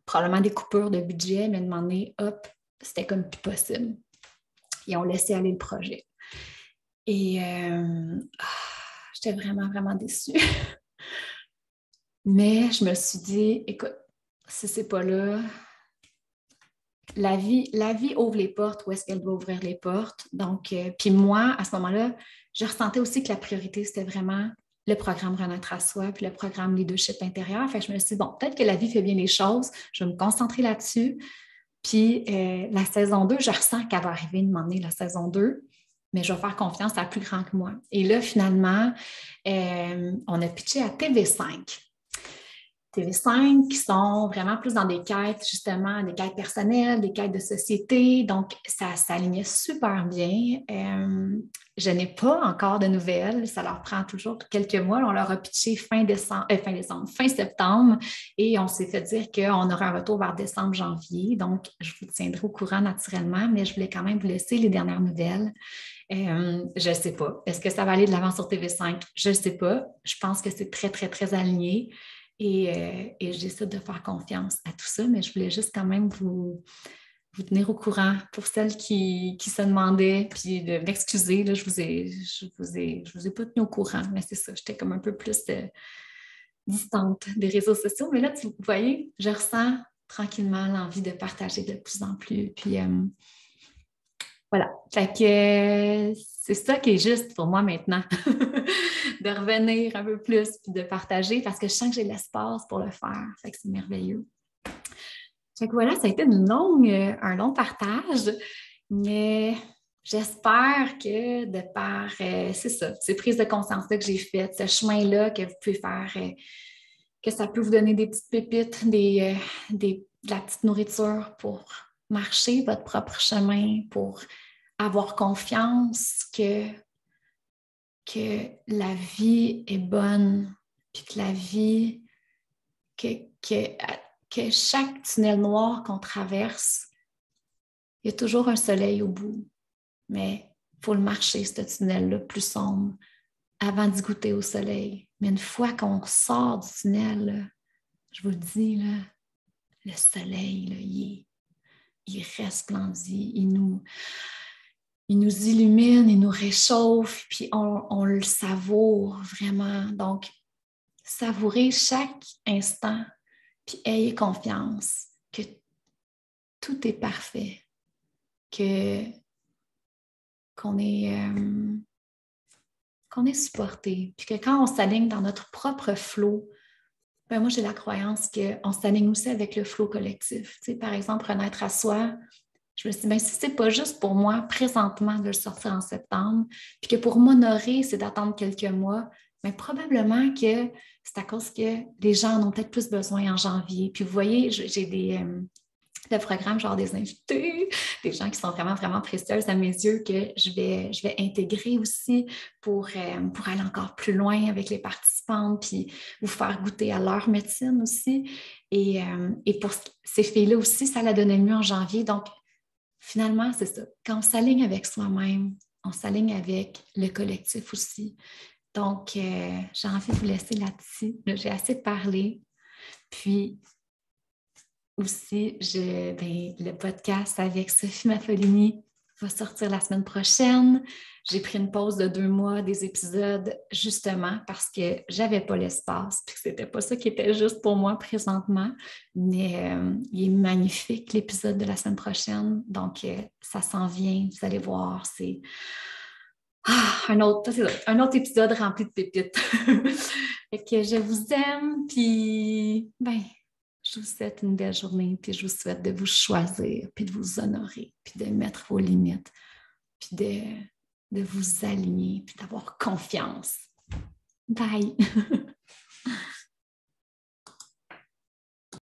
probablement des coupures de budget, mais une année, hop, c'était comme plus possible. Ils ont laissé aller le projet. Et j'étais vraiment, vraiment déçue. Mais je me suis dit, écoute, si c'est pas là, la vie ouvre les portes où est-ce qu'elle doit ouvrir les portes. Donc, puis moi, à ce moment-là, je ressentais aussi que la priorité, c'était vraiment le programme Renaître à soi puis le programme Leadership intérieur. Fait que je me suis dit, bon, peut-être que la vie fait bien les choses. Je vais me concentrer là-dessus. Puis la saison 2, je ressens qu'elle va arriver de m'emmener la saison 2, mais je vais faire confiance à plus grand que moi. Et là, finalement, on a pitché à TV5. TV5 qui sont vraiment plus dans des quêtes, justement, des quêtes personnelles, des quêtes de société. Donc, ça s'alignait super bien. Je n'ai pas encore de nouvelles. Ça leur prend toujours quelques mois. On leur a pitché fin septembre et on s'est fait dire qu'on aurait un retour vers décembre, janvier. Donc, je vous tiendrai au courant naturellement, mais je voulais quand même vous laisser les dernières nouvelles. Je ne sais pas. Est-ce que ça va aller de l'avant sur TV5? Je ne sais pas. Je pense que c'est très, très, très aligné. Et j'essaie de faire confiance à tout ça, mais je voulais juste quand même vous tenir au courant pour celles qui se demandaient, puis de m'excuser, là, je vous ai pas tenu au courant, mais c'est ça, j'étais comme un peu plus distante des réseaux sociaux, mais là, vous voyez, je ressens tranquillement l'envie de partager de plus en plus, puis voilà, fait que c'est ça qui est juste pour moi maintenant, de revenir un peu plus, puis de partager, parce que je sens que j'ai l'espace pour le faire, fait que c'est merveilleux. Fait que voilà, ça a été un long partage, mais j'espère que de par, c'est ça, ces prises de conscience-là que j'ai faites, ce chemin-là que vous pouvez faire, que ça peut vous donner des petites pépites, de la petite nourriture pour marcher votre propre chemin, pour avoir confiance que la vie est bonne, puis que la vie, que chaque tunnel noir qu'on traverse, il y a toujours un soleil au bout. Mais il faut le marcher, ce tunnel-là, plus sombre, avant d'y goûter au soleil. Mais une fois qu'on sort du tunnel, là, je vous le dis, là, le soleil, là, il resplendit, il nous illumine, il nous réchauffe, puis on le savoure vraiment. Donc, savourez chaque instant, puis ayez confiance que tout est parfait, qu'on est supporté, puis que quand on s'aligne dans notre propre flot, ben moi, j'ai la croyance qu'on s'aligne aussi avec le flot collectif. Tu sais, par exemple, renaître à soi, je me suis dit, ben, si ce n'est pas juste pour moi présentement de le sortir en septembre, puis que pour m'honorer, c'est d'attendre quelques mois, mais probablement que c'est à cause que les gens en ont peut-être plus besoin en janvier. Puis vous voyez, j'ai des programmes, genre des invités, des gens qui sont vraiment, vraiment précieuses à mes yeux que je vais intégrer aussi pour aller encore plus loin avec les participantes, puis vous faire goûter à leur médecine aussi. Et pour ces filles-là aussi, ça la donnait mieux en janvier. Donc, finalement, c'est ça. Quand on s'aligne avec soi-même, on s'aligne avec le collectif aussi. Donc, j'ai envie de vous laisser là-dessus. Là, j'ai assez parlé. Puis, aussi, le podcast avec Sophie Maffolini va sortir la semaine prochaine. J'ai pris une pause de 2 mois des épisodes justement parce que j'avais pas l'espace puis que c'était pas ça qui était juste pour moi présentement. Mais il est magnifique l'épisode de la semaine prochaine. Donc, ça s'en vient. Vous allez voir, c'est un autre épisode rempli de pépites. Fait que je vous aime puis je vous souhaite une belle journée, puis je vous souhaite de vous choisir, puis de vous honorer, puis de mettre vos limites, puis de vous aligner, puis d'avoir confiance. Bye!